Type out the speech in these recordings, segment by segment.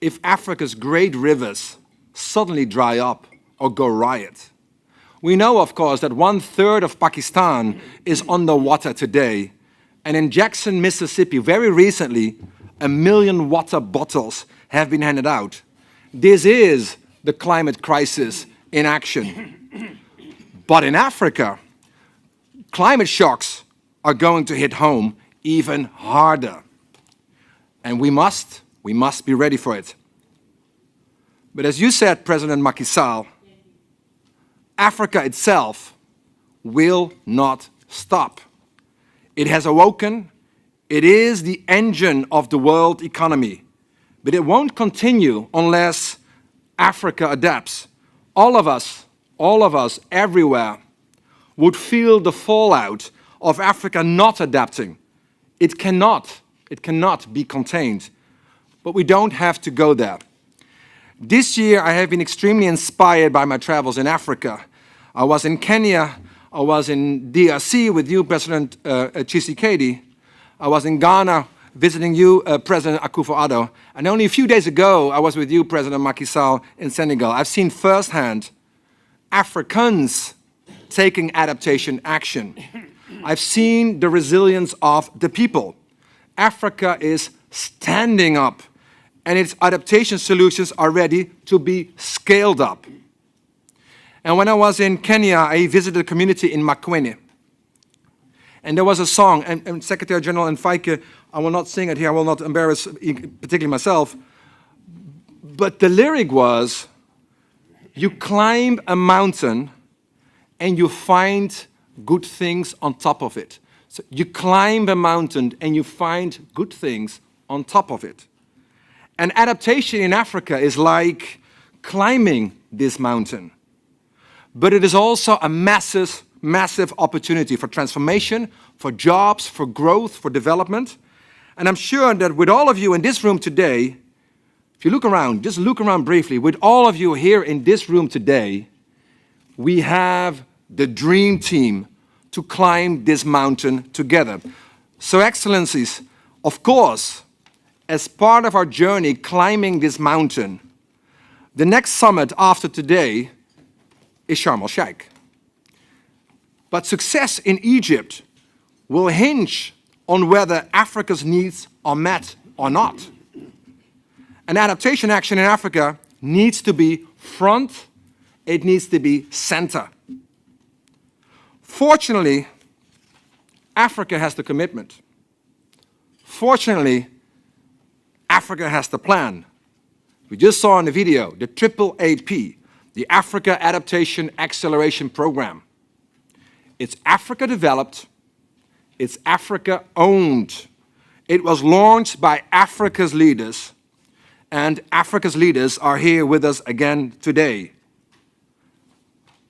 if Africa's great rivers suddenly dry up or go riot. We know, of course, that 1/3 of Pakistan is underwater today, and in Jackson, Mississippi, very recently, 1 million water bottles have been handed out. This is the climate crisis in action. But in Africa, climate shocks are going to hit home even harder. And we must be ready for it. But as you said, President Macky Sall, Africa itself will not stop. It has awoken. It is the engine of the world economy. But it won't continue unless Africa adapts. All of us, everywhere, would feel the fallout of Africa not adapting. It cannot be contained. But we don't have to go there. This year, I have been extremely inspired by my travels in Africa. I was in Kenya, I was in DRC with you, President Tshisekedi. I was in Ghana visiting you, President Akufo-Addo. And only a few days ago, I was with you, President Macky Sall, in Senegal. I've seen firsthand Africans taking adaptation action. I've seen the resilience of the people. Africa is standing up, and its adaptation solutions are ready to be scaled up. And when I was in Kenya, I visited a community in Makwene. And there was a song, and Secretary General Nfaike, I will not sing it here, I will not embarrass particularly myself, but the lyric was, you climb a mountain and you find good things on top of it. So you climb a mountain and you find good things on top of it. And adaptation in Africa is like climbing this mountain. But it is also a massive opportunity for transformation, for jobs, for growth, for development. And I'm sure that with all of you in this room today, if you look around, just look around briefly, with all of you here in this room today, we have the dream team to climb this mountain together. So, Excellencies, of course, as part of our journey climbing this mountain, the next summit after today is Sharm el-Sheikh. But success in Egypt will hinge on whether Africa's needs are met or not. And adaptation action in Africa needs to be front, it needs to be center. Fortunately, Africa has the commitment. Fortunately, Africa has the plan. We just saw in the video the AAAP, the Africa Adaptation Acceleration Program. It's Africa developed, it's Africa owned. It was launched by Africa's leaders, and Africa's leaders are here with us again today.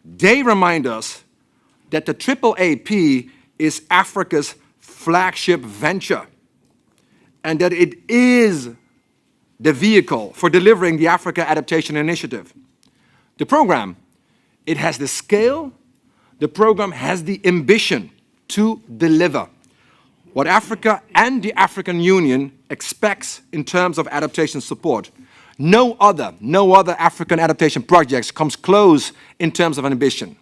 They remind us that the AAAP is Africa's flagship venture, and that it is the vehicle for delivering the Africa Adaptation Initiative. The program, it has the scale, the program has the ambition to deliver what Africa and the African Union expects in terms of adaptation support. No other African adaptation projects comes close in terms of ambition.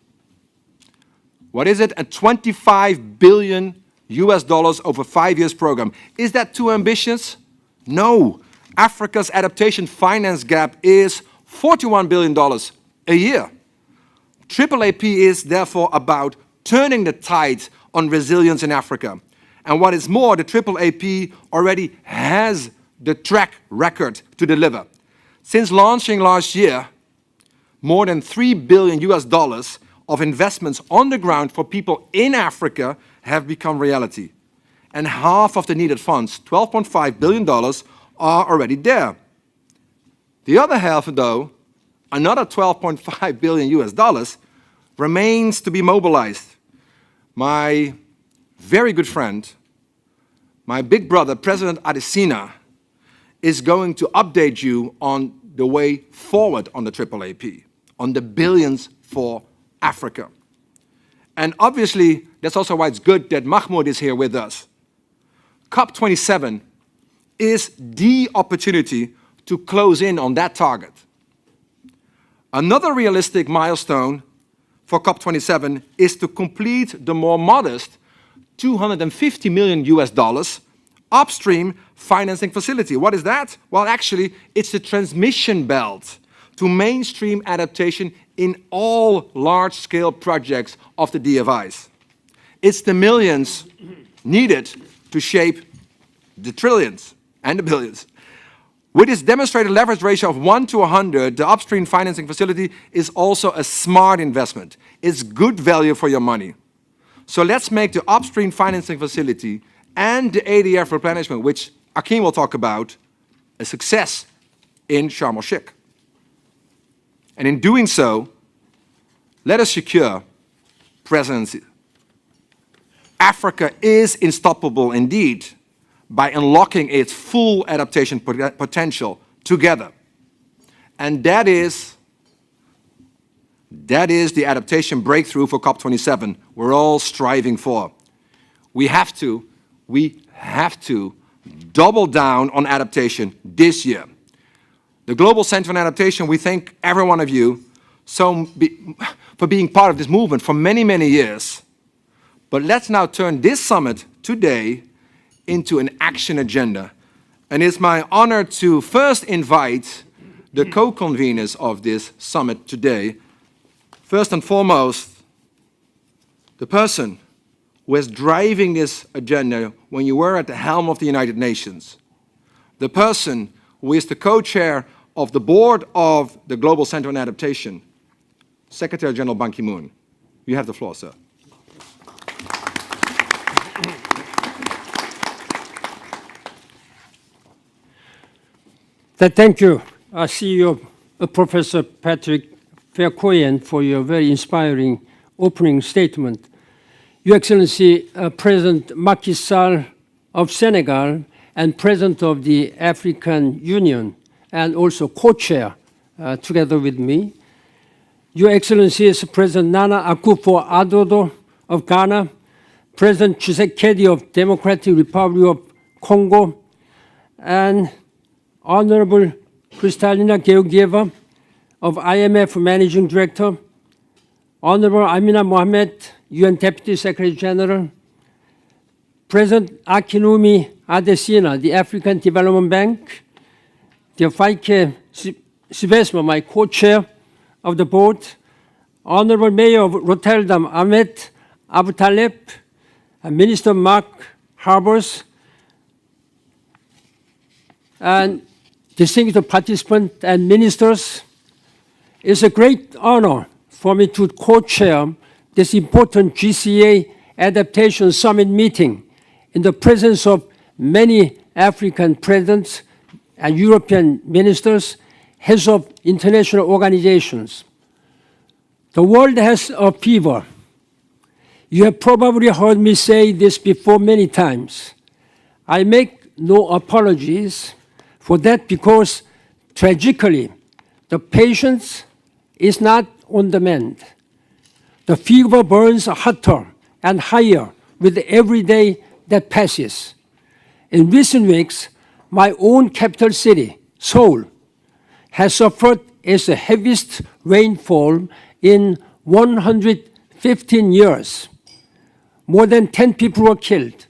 What is it? A $25 billion over 5 years program. Is that too ambitious? No. Africa's adaptation finance gap is $41 billion a year. AAAP is therefore about turning the tide on resilience in Africa. And what is more, the AAAP already has the track record to deliver. Since launching last year, more than $3 billion of investments on the ground for people in Africa have become reality. And half of the needed funds, $12.5 billion, are already there. The other half, though, another $12.5 billion, remains to be mobilized. My very good friend, my big brother, President Adesina, is going to update you on the way forward on the AAAP, on the billions for Africa. And obviously, that's also why it's good that Mahmoud is here with us. COP27 is the opportunity to close in on that target. Another realistic milestone for COP27 is to complete the more modest $250 million upstream financing facility. What is that? Well, actually, it's the transmission belt to mainstream adaptation in all large-scale projects of the DFIs. It's the millions needed to shape the trillions and the billions. With its demonstrated leverage ratio of 1 to 100, the upstream financing facility is also a smart investment. It's good value for your money. So let's make the upstream financing facility and the ADF replenishment, which Akin will talk about, a success in Sharm el-Sheikh. And in doing so, let us secure presidency. Africa is unstoppable indeed by unlocking its full adaptation potential together. And that is the adaptation breakthrough for COP27 we're all striving for. We have to double down on adaptation this year. The Global Center on Adaptation, we thank every one of you for being part of this movement for many, many years. But let's now turn this summit today into an action agenda. And it's my honor to first invite the co-conveners of this summit today. First and foremost, the person who is driving this agenda when you were at the helm of the United Nations. The person who is the co-chair of the board of the Global Center on Adaptation, Secretary General Ban Ki-moon. You have the floor, sir. Thank you, CEO Professor Patrick Verkooyen, for your very inspiring opening statement. Your Excellency, President Macky Sall of Senegal and President of the African Union, and also co-chair together with me. Your Excellencies, President Nana Akufo-Addo of Ghana, President Tshisekedi of Democratic Republic of Congo, and Honorable Kristalina Georgieva of IMF Managing Director, Honorable Amina Mohamed, UN Deputy Secretary General, President Akinwumi Adesina, the African Development Bank, Diafaike Sibesma, my co-chair of the board, Honorable Mayor of Rotterdam, Ahmed Abu Taleb, Minister Mark Harbers, and distinguished participants and ministers. It's a great honor for me to co-chair this important GCA Adaptation Summit meeting in the presence of many African presidents and European ministers, heads of international organizations. The world has a fever. You have probably heard me say this before many times. I make no apologies for that because, tragically, the patient is not on the mend. The fever burns hotter and higher with every day that passes. In recent weeks, my own capital city, Seoul, has suffered as the heaviest rainfall in 115 years. More than 10 people were killed.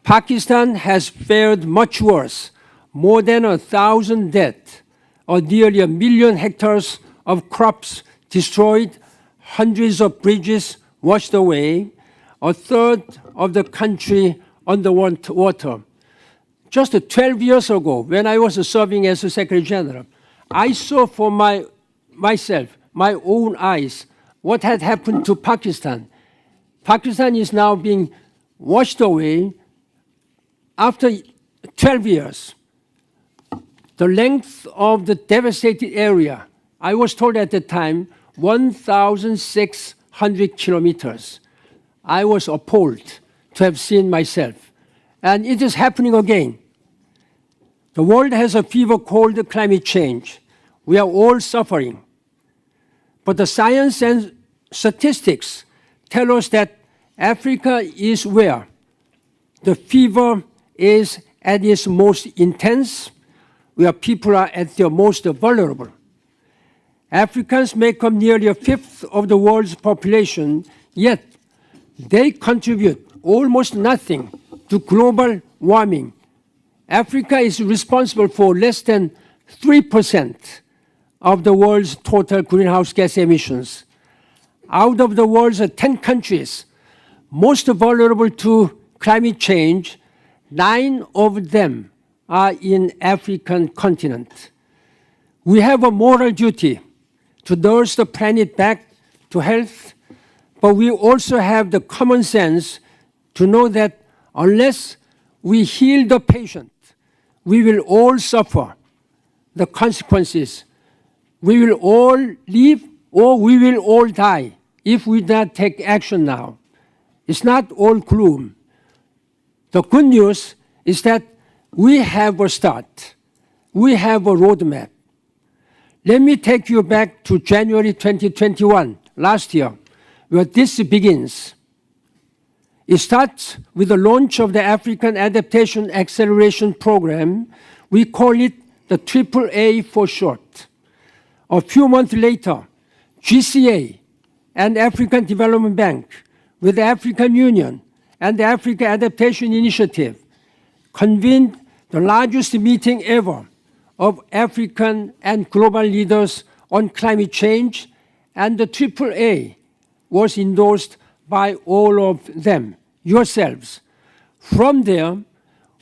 Pakistan has fared much worse. More than 1,000 deaths, or nearly 1 million hectares of crops destroyed, hundreds of bridges washed away, a third of the country underwater. Just 12 years ago, when I was serving as a Secretary General, I saw for myself, my own eyes, what had happened to Pakistan. Pakistan is now being washed away after 12 years. The length of the devastated area, I was told at the time, 1,600 kilometers. I was appalled to have seen myself. And it is happening again. The world has a fever called climate change. We are all suffering. But the science and statistics tell us that Africa is where the fever is at its most intense, where people are at their most vulnerable. Africans make up nearly a fifth of the world's population, yet they contribute almost nothing to global warming. Africa is responsible for less than 3% of the world's total greenhouse gas emissions. Out of the world's 10 countries most vulnerable to climate change, 9 of them are in African continent. We have a moral duty to nurse the planet back to health, but we also have the common sense to know that unless we heal the patient, we will all suffer the consequences. We will all live or we will all die if we do not take action now. It's not all gloom. The good news is that we have a start. We have a roadmap. Let me take you back to January 2021, last year, where this begins. It starts with the launch of the African Adaptation Acceleration Program. We call it the AAA for short. A few months later, GCA and African Development Bank with the African Union and the Africa Adaptation Initiative convened the largest meeting ever of African and global leaders on climate change, and the AAA was endorsed by all of them, yourselves. From there,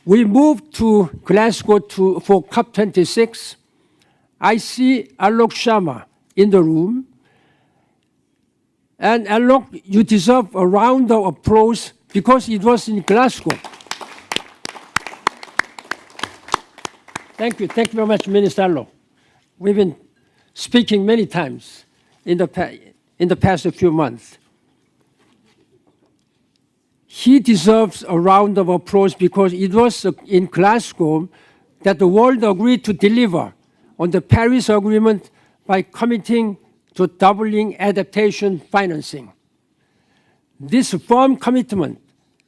we moved to Glasgow for COP26. I see Alok Sharma in the room. And Alok, you deserve a round of applause because it was in Glasgow. Thank you very much, Minister Alok. We've been speaking many times in the past few months. He deserves a round of applause because it was in Glasgow that the world agreed to deliver on the Paris Agreement by committing to doubling adaptation financing. This firm commitment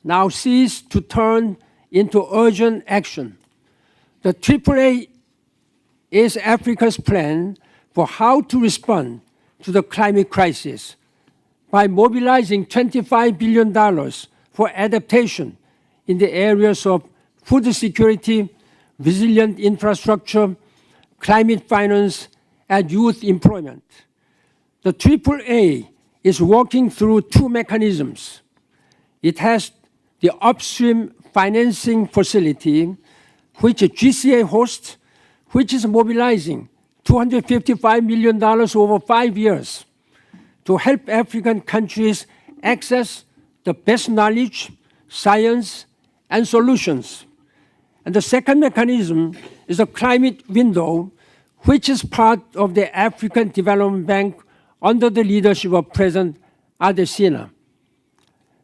now sees to turn into urgent action. The AAA is Africa's plan for how to respond to the climate crisis by mobilizing $25 billion for adaptation in the areas of food security, resilient infrastructure, climate finance, and youth employment. The AAA is working through 2 mechanisms. It has the upstream financing facility, which GCA hosts, which is mobilizing $255 million over 5 years to help African countries access the best knowledge, science, and solutions. And the second mechanism is a climate window, which is part of the African Development Bank under the leadership of President Adesina.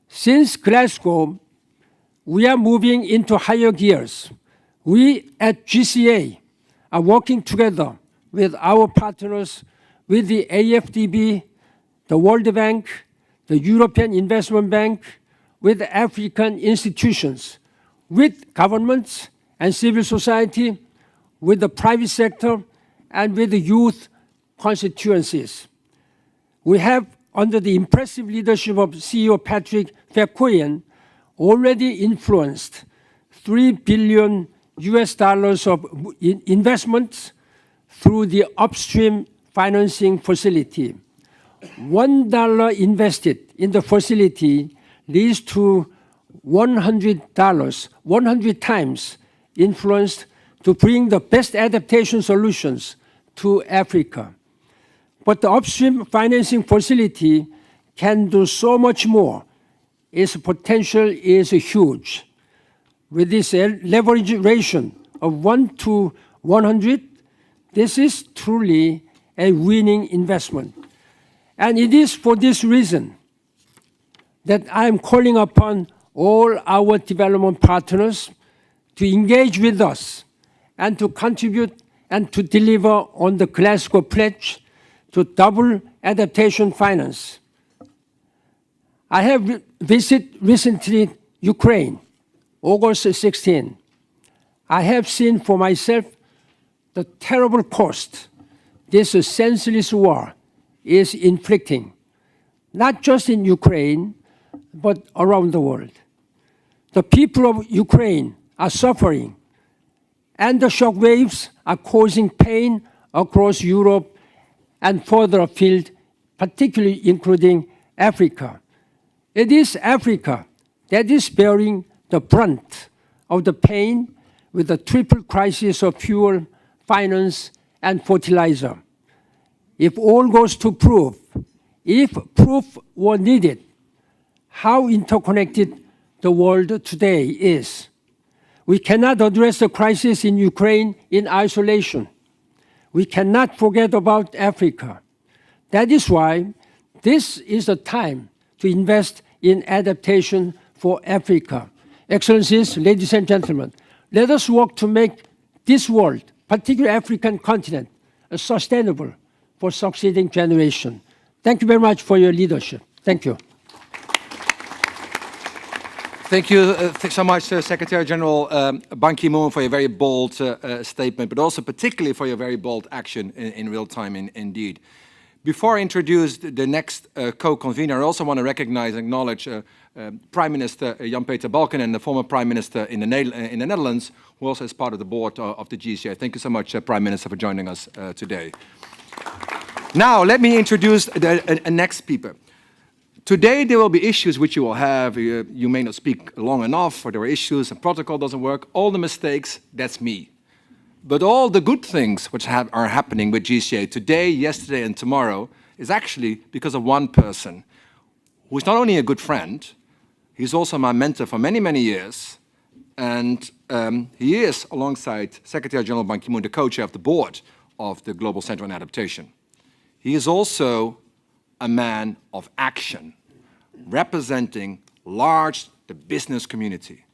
Since Glasgow, we are moving into higher gears. We at GCA are working together with our partners, with the AFDB, the World Bank, the European Investment Bank, with African institutions, with governments and civil society, with the private sector, and with the youth constituencies. We have, under the impressive leadership of CEO Patrick Verkooyen, already influenced $3 billion of investments through the upstream financing facility. $1 invested in the facility leads to $100, 100 times influenced to bring the best adaptation solutions to Africa. But the upstream financing facility can do so much more. Its potential is huge. With this leverage ratio of 1 to 100, this is truly a winning investment. And it is for this reason that I am calling upon all our development partners to engage with us and to contribute and to deliver on the Glasgow Pledge to double adaptation finance. I have visited recently Ukraine, August 16. I have seen for myself the terrible cost this senseless war is inflicting, not just in Ukraine, but around the world. The people of Ukraine are suffering, and the shock waves are causing pain across Europe and further afield, particularly including Africa. It is Africa that is bearing the brunt of the pain with the triple crisis of fuel, finance, and fertilizer. If all goes to proof, if proof were needed, how interconnected the world today is. We cannot address the crisis in Ukraine in isolation. We cannot forget about Africa. That is why this is the time to invest in adaptation for Africa. Excellencies, ladies and gentlemen, let us work to make this world, particularly African continent, sustainable for succeeding generations. Thank you very much for your leadership. Thank you. Thank you so much, Secretary General Ban Ki-moon, for your very bold statement, but also particularly for your very bold action in real time, indeed. Before I introduce the next co-convener, I also want to recognize and acknowledge Prime Minister Jan-Peter Balkenende, and the former Prime Minister in the Netherlands, who also is part of the board of the GCA. Thank you so much, Prime Minister, for joining us today. Now, let me introduce the next speaker. Today, there will be issues which you will have. You may not speak long enough, or there are issues, and protocol doesn't work. All the mistakes, that's me. But all the good things which are happening with GCA today, yesterday, and tomorrow is actually because of one person who is not only a good friend, he's also my mentor for many, many years. And he is, alongside Secretary General Ban Ki-moon, the co-chair of the board of the Global Center on Adaptation. He is also a man of action, representing the business community.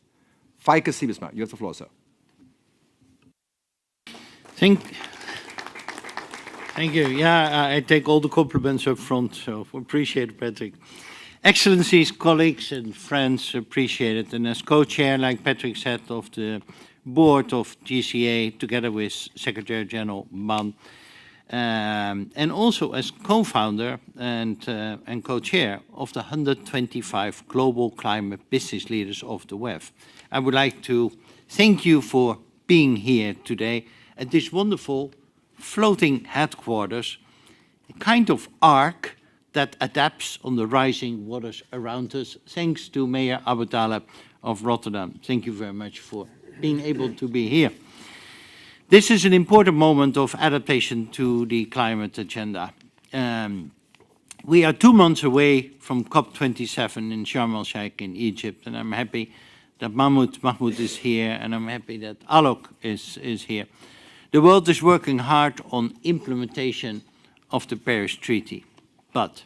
Feike Siebesma, you have the floor, sir. Thank you. Yeah, I take all the compliments up front, so appreciate it, Patrick. Excellencies, colleagues and friends, appreciate it. And as co-chair, like Patrick said, of the board of GCA, together with Secretary General Ban, and also as co-founder and co-chair of the 125 Global Climate Business Leaders of the WEF, I would like to thank you for being here today at this wonderful floating headquarters, a kind of ark that adapts on the rising waters around us, thanks to Mayor Abu Taleb of Rotterdam. Thank you very much for being able to be here. This is an important moment of adaptation to the climate agenda. We are 2 months away from COP27 in Sharm el-Sheikh in Egypt, and I'm happy that Mahmoud is here, and I'm happy that Alok is here. The world is working hard on implementation of the Paris Treaty, but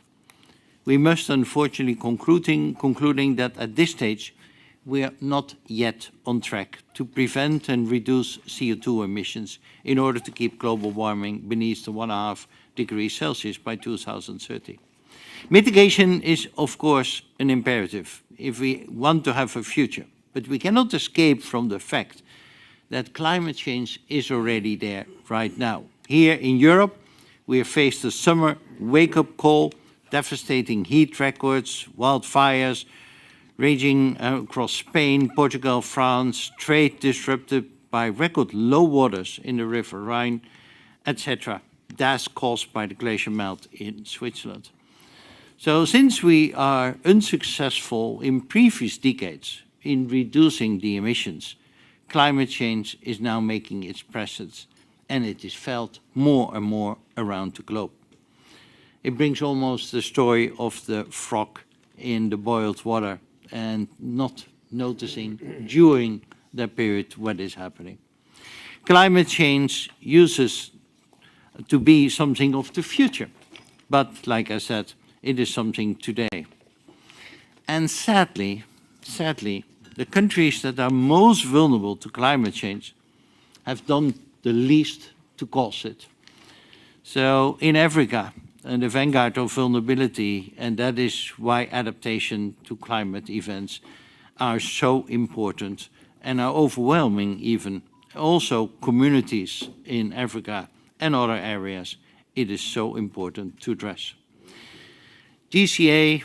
we must unfortunately concluding that at this stage we are not yet on track to prevent and reduce CO2 emissions in order to keep global warming beneath the 1.5 degrees Celsius by 2030. Mitigation is, of course, an imperative if we want to have a future, but we cannot escape from the fact that climate change is already there right now. Here in Europe, we have faced a summer wake-up call, devastating heat records, wildfires raging across Spain, Portugal, France, trade disrupted by record low waters in the River Rhine, etc. That's caused by the glacier melt in Switzerland. So since we are unsuccessful in previous decades in reducing the emissions, climate change is now making its presence, and it is felt more and more around the globe. It brings almost the story of the frog in the boiled water and not noticing during that period what is happening. Climate change uses to be something of the future, but like I said, it is something today. And sadly, the countries that are most vulnerable to climate change have done the least to cause it. So in Africa, and the vanguard of vulnerability, and that is why adaptation to climate events are so important and are overwhelming even also communities in Africa and other areas, it is so important to address. GCA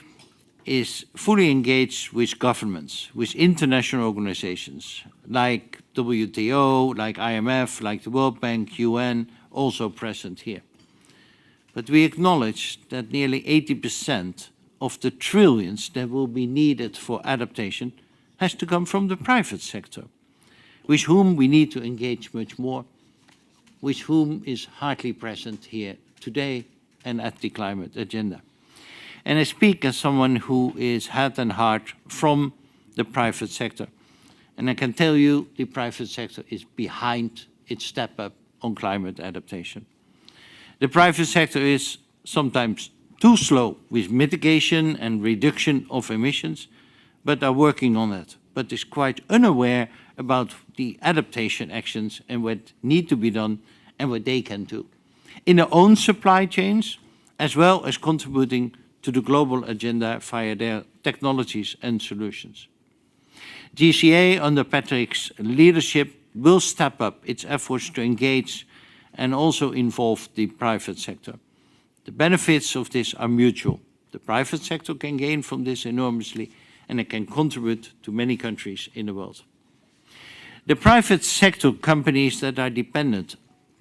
is fully engaged with governments, with international organizations like WTO, like IMF, like the World Bank, UN, also present here. But we acknowledge that nearly 80% of the trillions that will be needed for adaptation has to come from the private sector, with whom we need to engage much more, with whom is hardly present here today and at the climate agenda. And I speak as someone who is head and heart from the private sector. And I can tell you the private sector is behind its step up on climate adaptation. The private sector is sometimes too slow with mitigation and reduction of emissions, but are working on it, but is quite unaware about the adaptation actions and what need to be done and what they can do in their own supply chains, as well as contributing to the global agenda via their technologies and solutions. GCA, under Patrick's leadership, will step up its efforts to engage and also involve the private sector. The benefits of this are mutual. The private sector can gain from this enormously, and it can contribute to many countries in the world. The private sector companies that are dependent,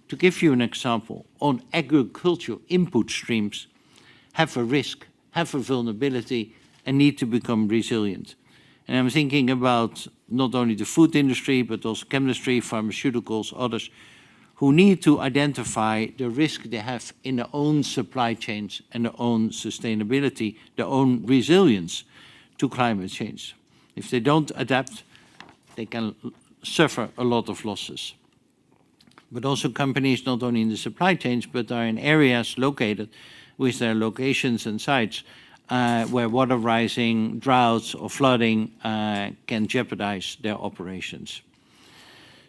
to give you an example, on agricultural input streams, have a risk, have a vulnerability, and need to become resilient. And I'm thinking about not only the food industry, but also chemistry, pharmaceuticals, others, who need to identify the risk they have in their own supply chains and their own sustainability, their own resilience to climate change. If they don't adapt, they can suffer a lot of losses. But also companies not only in the supply chains, but are in areas located with their locations and sites where water rising, droughts or flooding can jeopardize their operations.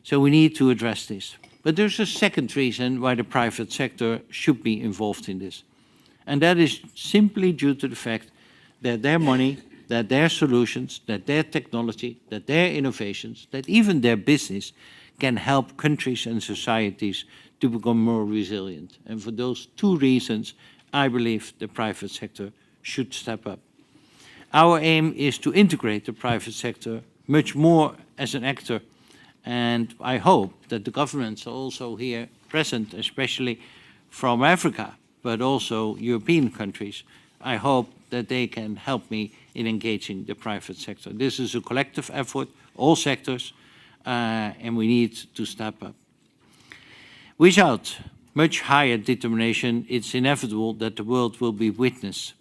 So we need to address this. But there's a second reason why the private sector should be involved in this. And that is simply due to the fact that their money, that their solutions, that their technology, that their innovations, that even their business can help countries and societies to become more resilient. And for those two reasons, I believe the private sector should step up. Our aim is to integrate the private sector much more as an actor, and I hope that the governments are also here present, especially from Africa, but also European countries. I hope that they can help me in engaging the private sector. This is a collective effort, all sectors, and we need to step up. Without much higher determination, it's inevitable that the world will be witness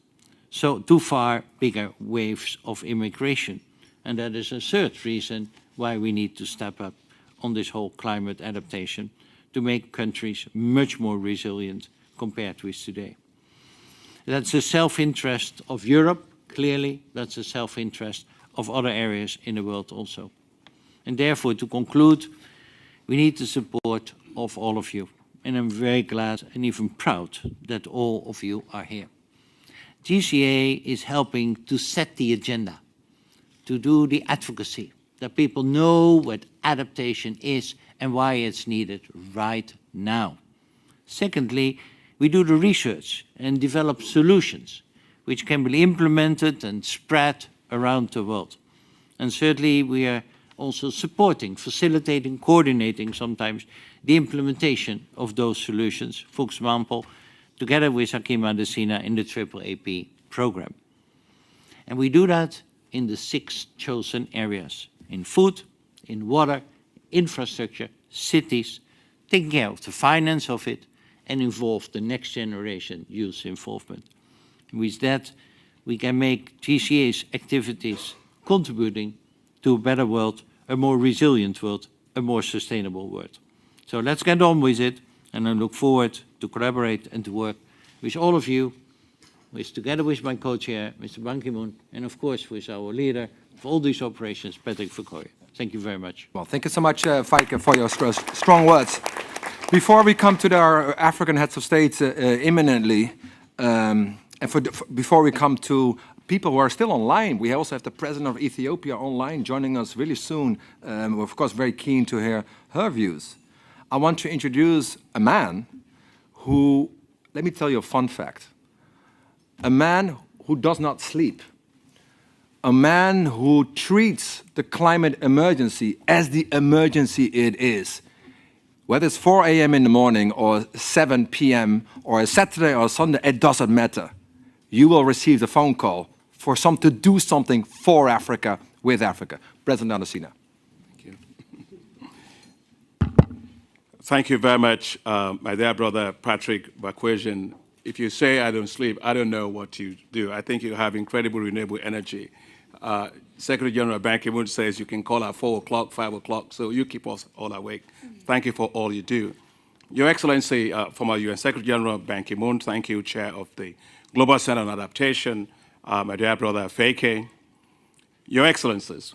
to far bigger waves of immigration. And that is a third reason why we need to step up on this whole climate adaptation to make countries much more resilient compared with today. That's a self-interest of Europe, clearly. That's a self-interest of other areas in the world also. And therefore, to conclude, we need the support of all of you. And I'm very glad and even proud that all of you are here. GCA is helping to set the agenda, to do the advocacy, that people know what adaptation is and why it's needed right now. Secondly, we do the research and develop solutions which can be implemented and spread around the world. And thirdly, we are also supporting, facilitating, coordinating sometimes the implementation of those solutions, for example, together with Hakim Adesina in the AAAP program. And we do that in the 6 chosen areas: in food, in water, infrastructure, cities, taking care of the finance of it, and involve the next generation youth involvement. With that, we can make GCA's activities contributing to a better world, a more resilient world, a more sustainable world. So let's get on with it, and I look forward to collaborate and to work with all of you, together with my co-chair, Mr. Ban Ki-moon, and of course with our leader of all these operations, Patrick Verkooyen. Thank you very much. Well, thank you so much, Feike, for your strong words. Before we come to our African heads of state imminently, before we come to people who are still online. We also have the president of Ethiopia online joining us really soon. We're, of course, very keen to hear her views. I want to introduce a man who, let me tell you a fun fact, a man who does not sleep, a man who treats the climate emergency as the emergency it is. Whether it's 4 a.m. in the morning or 7 p.m. or a Saturday or a Sunday, it doesn't matter. You will receive the phone call for some to do something for Africa, with Africa. President Adesina. Thank you. Thank you very much, my dear brother Patrick Bakwejian. If you say I don't sleep, I don't know what you do. I think you have incredible renewable energy. Secretary General Ban Ki-moon says you can call at 4 o'clock, 5 o'clock, so you keep us all awake. Thank you for all you do. Your Excellency, former UN Secretary General Ban Ki-moon, thank you, Chair of the Global Center on Adaptation, my dear brother Feke. Your Excellencies,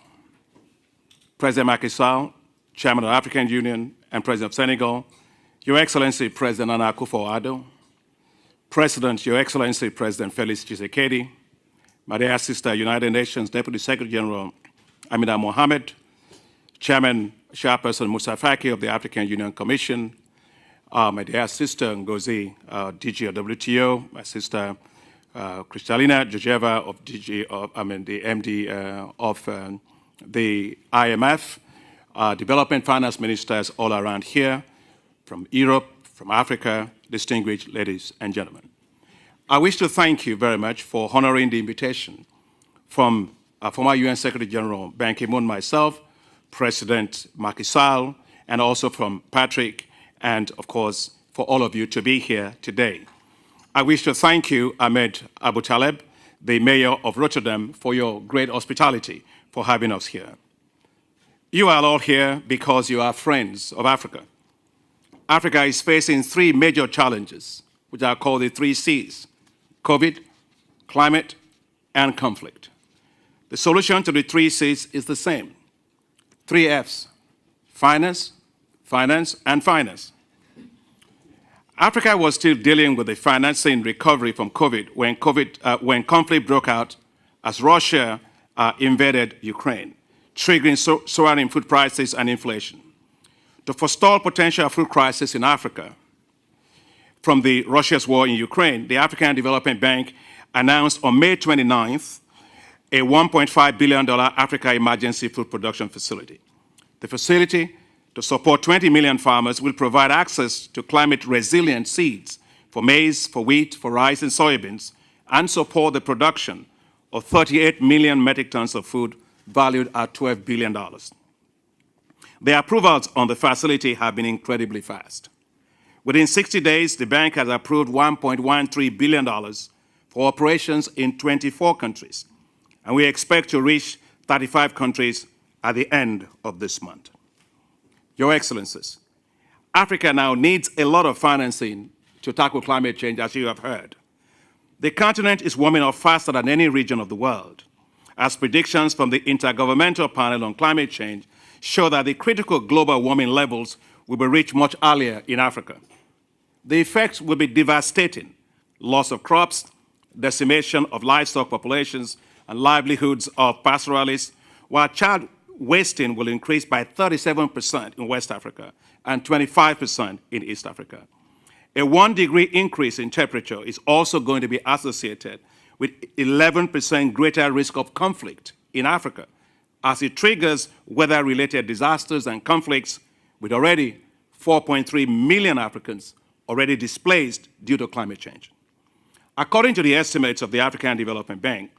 President Macky Sall, Chairman of the African Union and President of Senegal, Your Excellency, President Nana Akufo-Addo, President, Your Excellency, President Felix Tshisekedi, my dear sister, United Nations Deputy Secretary General Amina Mohammed, Chairman, Chairperson Musa Faki of the African Union Commission, my dear sister Ngozi, DG of WTO, my sister Kristalina Georgieva of the MD of the IMF, development finance ministers all around here, from Europe, from Africa, distinguished ladies and gentlemen. I wish to thank you very much for honoring the invitation from former UN Secretary General Ban Ki-moon, myself, President Macky Sall, and also from Patrick, and of course, for all of you to be here today. I wish to thank you, Ahmed Abu Taleb, the Mayor of Rotterdam, for your great hospitality for having us here. You are all here because you are friends of Africa. Africa is facing three major challenges, which are called the 3 Cs: COVID, climate, and conflict. The solution to the 3 Cs is the same: 3 Fs: finance, finance, and finance. Africa was still dealing with the financing recovery from COVID when conflict broke out as Russia invaded Ukraine, triggering soaring food prices and inflation. To forestall potential food crisis in Africa from the Russia's war in Ukraine, the African Development Bank announced on May 29th a $1.5 billion Africa Emergency Food Production Facility. The facility, to support 20 million farmers, will provide access to climate-resilient seeds for maize, for wheat, for rice, and soybeans, and support the production of 38 million metric tons of food valued at $12 billion. The approvals on the facility have been incredibly fast. Within 60 days, the bank has approved $1.13 billion for operations in 24 countries, and we expect to reach 35 countries at the end of this month. Your Excellencies, Africa now needs a lot of financing to tackle climate change, as you have heard. The continent is warming up faster than any region of the world, as predictions from the Intergovernmental Panel on Climate Change show that the critical global warming levels will be reached much earlier in Africa. The effects will be devastating: loss of crops, decimation of livestock populations, and livelihoods of pastoralists, while child wasting will increase by 37% in West Africa and 25% in East Africa. A 1-degree increase in temperature is also going to be associated with 11% greater risk of conflict in Africa, as it triggers weather-related disasters and conflicts, with already 4.3 million Africans already displaced due to climate change. According to the estimates of the African Development Bank,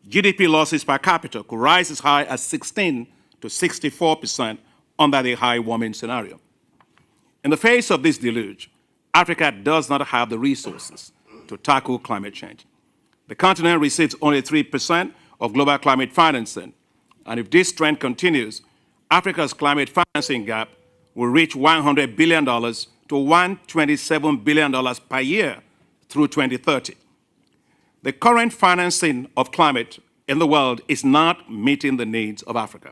GDP losses per capita could rise as high as 16 to 64% under the high warming scenario. In the face of this deluge, Africa does not have the resources to tackle climate change. The continent receives only 3% of global climate financing, and if this trend continues, Africa's climate financing gap will reach $100 billion to $127 billion per year through 2030. The current financing of climate in the world is not meeting the needs of Africa.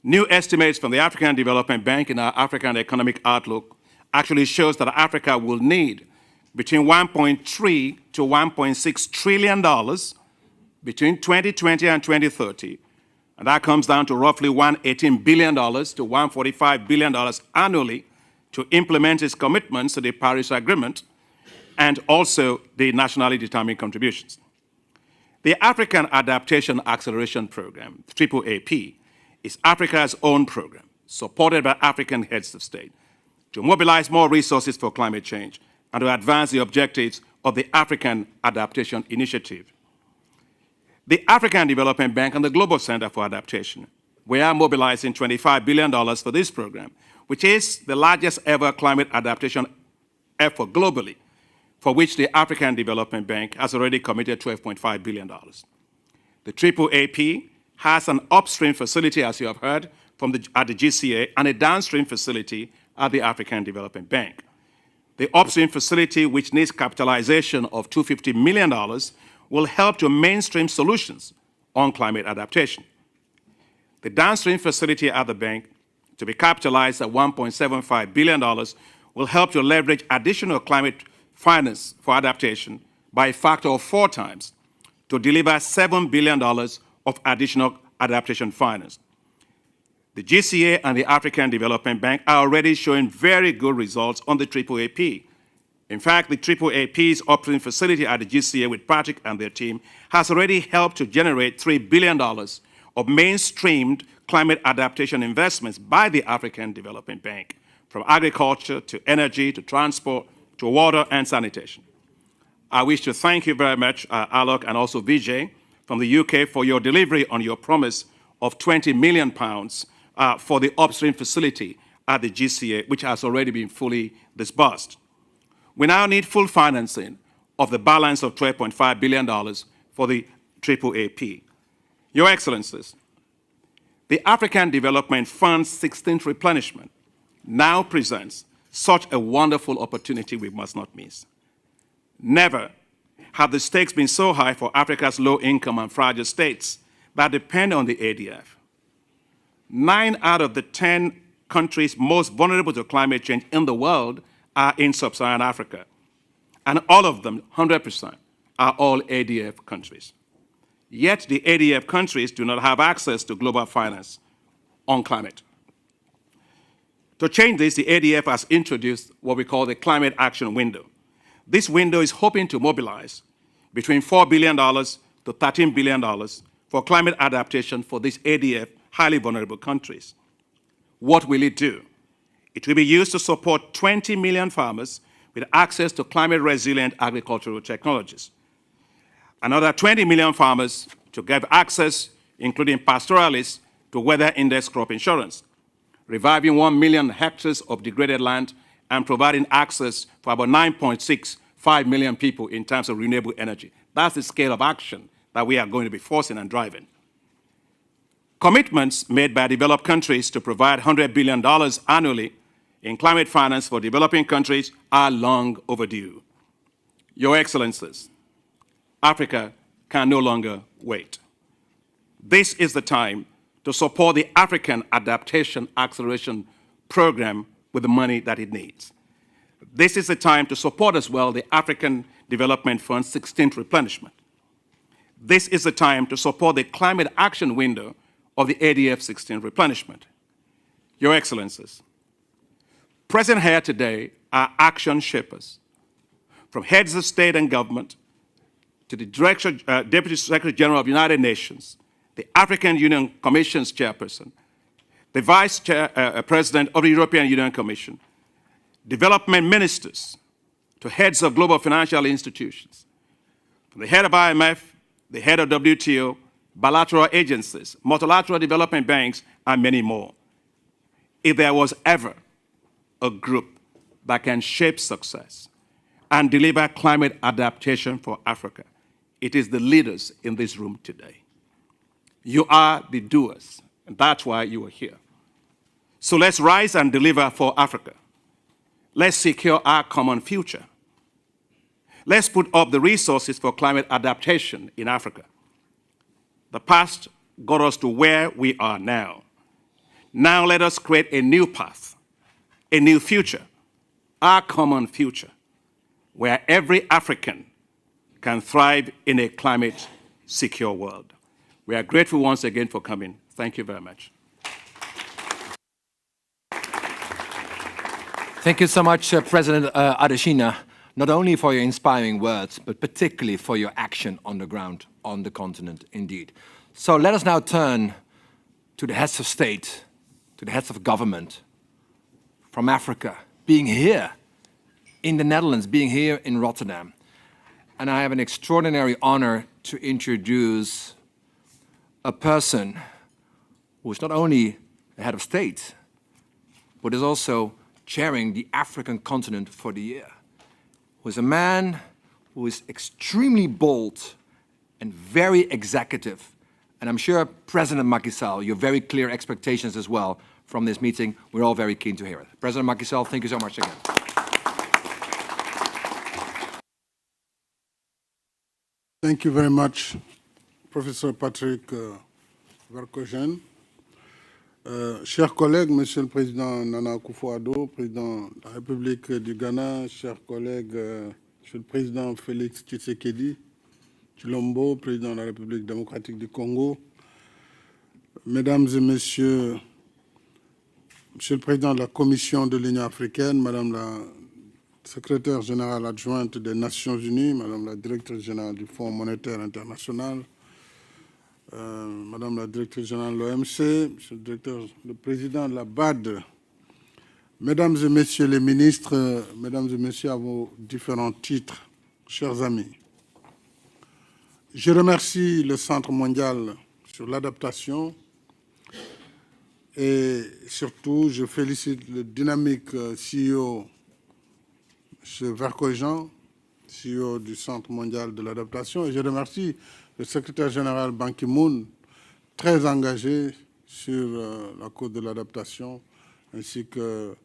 New estimates from the African Development Bank in our African Economic Outlook actually shows that Africa will need between $1.3 to $1.6 trillion between 2020 and 2030, and that comes down to roughly $118 billion to $145 billion annually to implement its commitments to the Paris Agreement and also the nationally determined contributions. The African Adaptation Acceleration Program, AAAP, is Africa's own program, supported by African heads of state, to mobilize more resources for climate change and to advance the objectives of the African Adaptation Initiative. The African Development Bank and the Global Center for Adaptation, we are mobilizing $25 billion for this program, which is the largest ever climate adaptation effort globally, for which the African Development Bank has already committed $12.5 billion. The AAAP has an upstream facility, as you have heard, at the GCA, and a downstream facility at the African Development Bank. The upstream facility, which needs capitalization of $250 million, will help to mainstream solutions on climate adaptation. The downstream facility at the bank, to be capitalized at $1.75 billion, will help to leverage additional climate finance for adaptation by a factor of 4 times to deliver $7 billion of additional adaptation finance. The GCA and the African Development Bank are already showing very good results on the AAAP. In fact, the AAAP's upstream facility at the GCA with Patrick and their team has already helped to generate $3 billion of mainstreamed climate adaptation investments by the African Development Bank, from agriculture to energy to transport to water and sanitation. I wish to thank you very much, Alok and also Vijay from the UK, for your delivery on your promise of £20 million for the upstream facility at the GCA, which has already been fully disbursed. We now need full financing of the balance of $12.5 billion for the AAAP. Your Excellencies, the African Development Fund's 16th replenishment now presents such a wonderful opportunity we must not miss. Never have the stakes been so high for Africa's low-income and fragile states that depend on the ADF. 9 out of the 10 countries most vulnerable to climate change in the world are in sub-Saharan Africa, and all of them, 100%, are all ADF countries. Yet the ADF countries do not have access to global finance on climate. To change this, the ADF has introduced what we call the Climate Action Window. This window is hoping to mobilize between $4 billion to $13 billion for climate adaptation for these ADF highly vulnerable countries. What will it do? It will be used to support 20 million farmers with access to climate-resilient agricultural technologies. Another 20 million farmers to get access, including pastoralists, to weather-index crop insurance, reviving 1 million hectares of degraded land and providing access for about 9.65 million people in terms of renewable energy. That's the scale of action that we are going to be forcing and driving. Commitments made by developed countries to provide $100 billion annually in climate finance for developing countries are long overdue. Your Excellencies, Africa can no longer wait. This is the time to support the African Adaptation Acceleration Program with the money that it needs. This is the time to support as well the African Development Fund's 16th replenishment. This is the time to support the Climate Action Window of the ADF 16th replenishment. Your Excellencies, present here today are action shapers, from heads of state and government to the Deputy Secretary General of the United Nations, the African Union Commission's chairperson, the Vice President of the European Union Commission, development ministers to heads of global financial institutions, from the head of IMF, the head of WTO, bilateral agencies, multilateral development banks, and many more. If there was ever a group that can shape success and deliver climate adaptation for Africa, it is the leaders in this room today. You are the doers, and that's why you are here. So let's rise and deliver for Africa. Let's secure our common future. Let's put up the resources for climate adaptation in Africa. The past got us to where we are now. Now let us create a new path, a new future, our common future, where every African can thrive in a climate secure world. We are grateful once again for coming. Thank you very much. Thank you so much, President Adesina, not only for your inspiring words, but particularly for your action on the ground, on the continent, indeed. So let us now turn to the heads of state, to the heads of government from Africa, being here in the Netherlands, being here in Rotterdam. And I have an extraordinary honor to introduce a person who is not only the head of state, but is also chairing the African continent for the year, who is a man who is extremely bold and very executive. And I'm sure, President Macky Sall, you have very clear expectations as well from this meeting. We're all very keen to hear it. President Macky Sall, thank you so much again. Thank you very much, Professor Patrick Vercogen. Chers collègues, Monsieur le Président Nana Akufo-Addo, Président de la République du Ghana, chers collègues, Monsieur le Président Félix Tshisekedi Tshilombo, Président de la République démocratique du Congo, Mesdames et Messieurs, Monsieur le Président de la Commission de l'Union africaine, Madame la Secrétaire générale adjointe des Nations Unies, Madame la Directrice générale du Fonds monétaire international, Madame la Directrice générale de l'OMC, Monsieur le Président de la BAD, Mesdames et Messieurs les ministres, Mesdames et Messieurs à vos différents titres, chers amis. Je remercie le Centre mondial sur l'adaptation et surtout je félicite le dynamique CEO, M. Vercogen, CEO du Centre mondial de l'adaptation, et je remercie le secrétaire général Ban Ki-moon, très engagé sur la cause de l'adaptation, ainsi que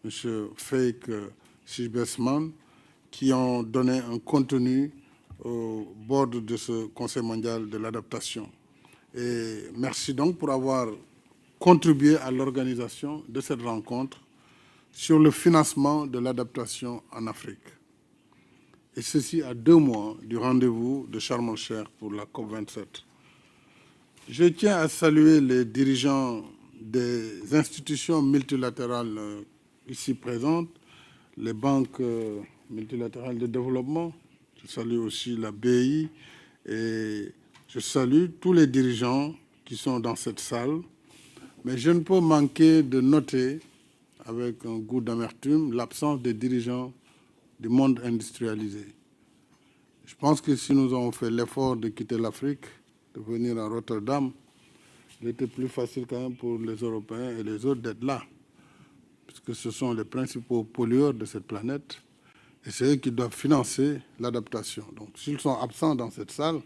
M. Fake Sijbesman, qui ont donné un contenu au bord de ce Conseil mondial de l'adaptation. Et merci donc pour avoir contribué à l'organisation de cette rencontre sur le financement de l'adaptation en Afrique. Et ceci à 2 mois du rendez-vous de Sharm el-Sheikh pour la COP27. Je tiens à saluer les dirigeants des institutions multilatérales ici présentes, les banques multilatérales de développement. Je salue aussi la BI et je salue tous les dirigeants qui sont dans cette salle. Mais je ne peux manquer de noter, avec un goût d'amertume, l'absence des dirigeants du monde industrialisé. Je pense que si nous avons fait l'effort de quitter l'Afrique, de venir à Rotterdam, il était plus facile quand même pour les Européens et les autres d'être là, puisque ce sont les principaux pollueurs de cette planète, et c'est eux qui doivent financer l'adaptation. Donc s'ils sont absents dans cette salle,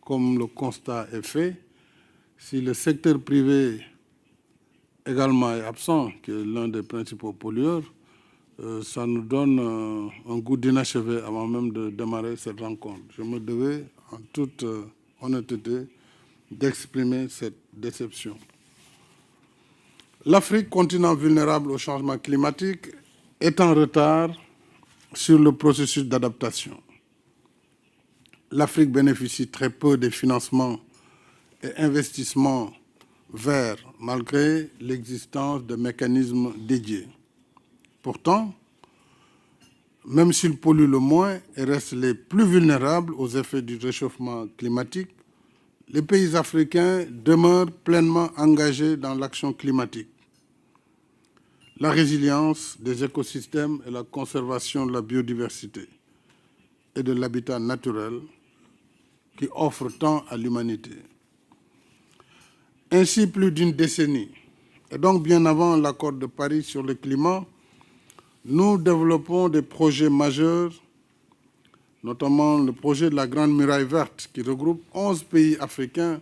comme le constat est fait, si le secteur privé également est absent, qui est l'un des principaux pollueurs, ça nous donne un goût d'inachevé avant même de démarrer cette rencontre. Je me devais, en toute honnêteté, d'exprimer cette déception. L'Afrique, continent vulnérable au changement climatique, est en retard sur le processus d'adaptation. L'Afrique bénéficie très peu des financements et investissements verts, malgré l'existence de mécanismes dédiés. Pourtant, même s'ils polluent le moins et restent les plus vulnérables aux effets du réchauffement climatique, les pays africains demeurent pleinement engagés dans l'action climatique. La résilience des écosystèmes et la conservation de la biodiversité et de l'habitat naturel qui offrent tant à l'humanité. Ainsi, plus d'une décennie, et donc bien avant l'accord de Paris sur le climat, nous développons des projets majeurs, notamment le projet de la Grande Muraille Verte, qui regroupe 11 pays africains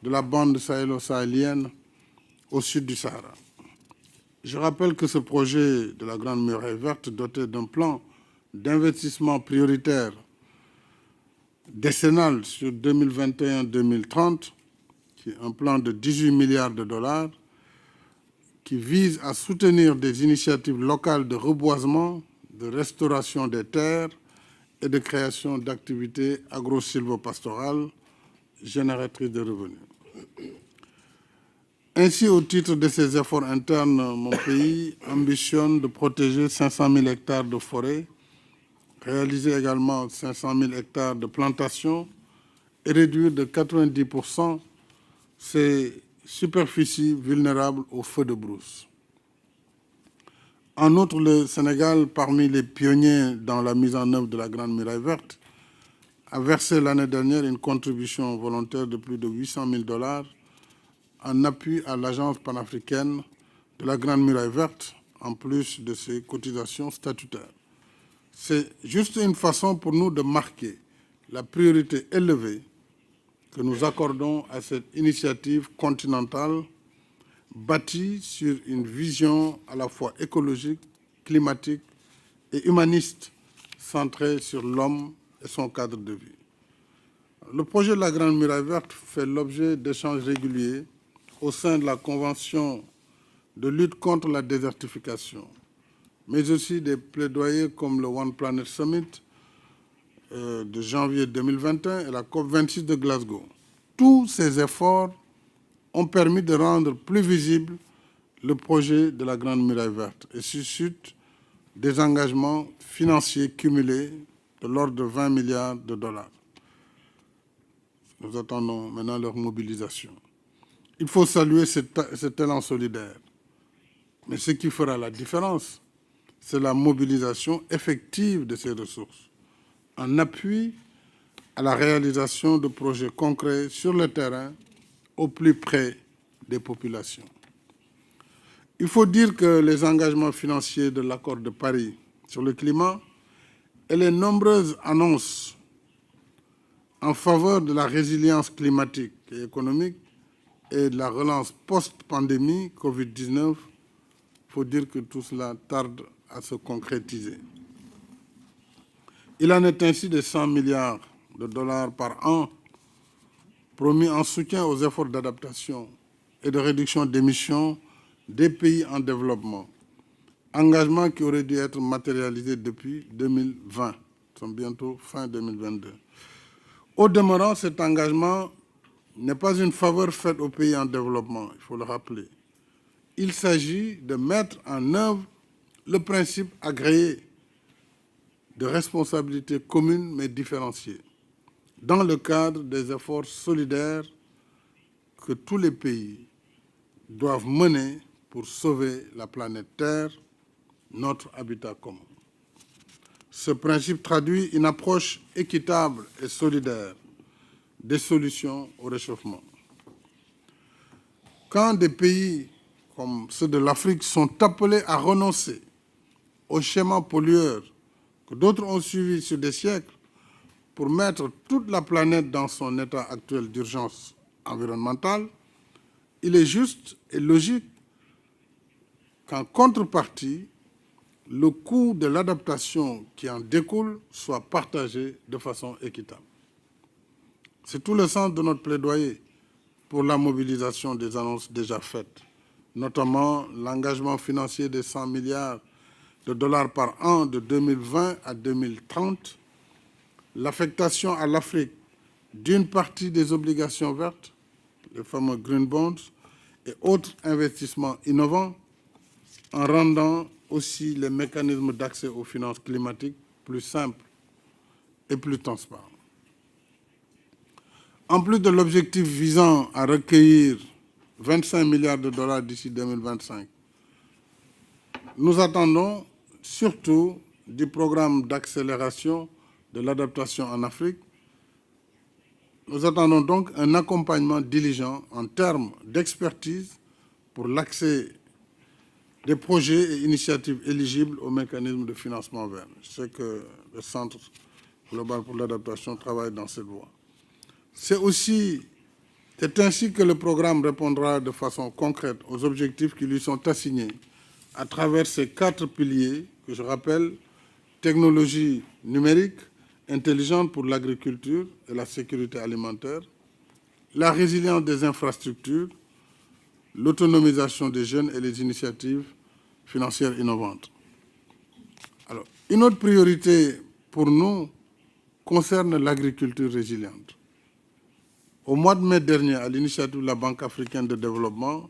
de la bande sahélo-sahélienne au sud du Sahara. Je rappelle que ce projet de la Grande Muraille Verte, doté d'un plan d'investissement prioritaire décennal sur 2021-2030, qui est un plan de 18 milliards de dollars, qui vise à soutenir des initiatives locales de reboisement, de restauration des terres et de création d'activités agro-sylvo-pastorales génératrices de revenus. Ainsi, au titre de ces efforts internes, mon pays ambitionne de protéger 500 000 hectares de forêt, réaliser également 500 000 hectares de plantations et réduire de 90% ces superficies vulnérables aux feux de brousse. En outre, le Sénégal, parmi les pionniers dans la mise en œuvre de la Grande Muraille Verte, a versé l'année dernière une contribution volontaire de plus de 800 000 $ en appui à l'Agence panafricaine de la Grande Muraille Verte, en plus de ses cotisations statutaires. C'est juste une façon pour nous de marquer la priorité élevée que nous accordons à cette initiative continentale bâtie sur une vision à la fois écologique, climatique et humaniste, centrée sur l'homme et son cadre de vie. Le projet de la Grande Muraille Verte fait l'objet d'échanges réguliers au sein de la Convention de lutte contre la désertification, mais aussi des plaidoyers comme le One Planet Summit de janvier 2021 et la COP26 de Glasgow. Tous ces efforts ont permis de rendre plus visible le projet de la Grande Muraille Verte et suscitent des engagements financiers cumulés de l'ordre de 20 milliards de $. Nous attendons maintenant leur mobilisation. Il faut saluer cet élan solidaire. Mais ce qui fera la différence, c'est la mobilisation effective de ces ressources, en appui à la réalisation de projets concrets sur le terrain, au plus près des populations. Il faut dire que les engagements financiers de l'accord de Paris sur le climat et les nombreuses annonces en faveur de la résilience climatique et économique et de la relance post-pandémie Covid-19, il faut dire que tout cela tarde à se concrétiser. Il en est ainsi de 100 milliards de $ par an promis en soutien aux efforts d'adaptation et de réduction d'émissions des pays en développement, engagement qui aurait dû être matérialisé depuis 2020. Nous sommes bientôt fin 2022. Au demeurant, cet engagement n'est pas une faveur faite aux pays en développement, il faut le rappeler. Il s'agit de mettre en œuvre le principe agréé de responsabilité commune mais différenciée, dans le cadre des efforts solidaires que tous les pays doivent mener pour sauver la planète Terre, notre habitat commun. Ce principe traduit une approche équitable et solidaire des solutions au réchauffement. Quand des pays comme ceux de l'Afrique sont appelés à renoncer aux schémas pollueurs que d'autres ont suivis sur des siècles pour mettre toute la planète dans son état actuel d'urgence environnementale, il est juste et logique qu'en contrepartie, le coût de l'adaptation qui en découle soit partagé de façon équitable. C'est tout le sens de notre plaidoyer pour la mobilisation des annonces déjà faites, notamment l'engagement financier de 100 milliards de $ par an de 2020 à 2030, l'affectation à l'Afrique d'une partie des obligations vertes, les fameux Green Bonds, et autres investissements innovants, en rendant aussi les mécanismes d'accès aux finances climatiques plus simples et plus transparents. En plus de l'objectif visant à recueillir 25 milliards de $ d'ici 2025, nous attendons surtout du programme d'accélération de l'adaptation en Afrique. Nous attendons donc un accompagnement diligent en termes d'expertise pour l'accès des projets et initiatives éligibles au mécanisme de financement vert. Je sais que le Centre global pour l'adaptation travaille dans cette voie. C'est ainsi que le programme répondra de façon concrète aux objectifs qui lui sont assignés à travers ces 4 piliers que je rappelle: technologie numérique, intelligente pour l'agriculture et la sécurité alimentaire, la résilience des infrastructures, l'autonomisation des jeunes et les initiatives financières innovantes. Alors, une autre priorité pour nous concerne l'agriculture résiliente. Au mois de mai dernier, à l'initiative de la Banque africaine de développement,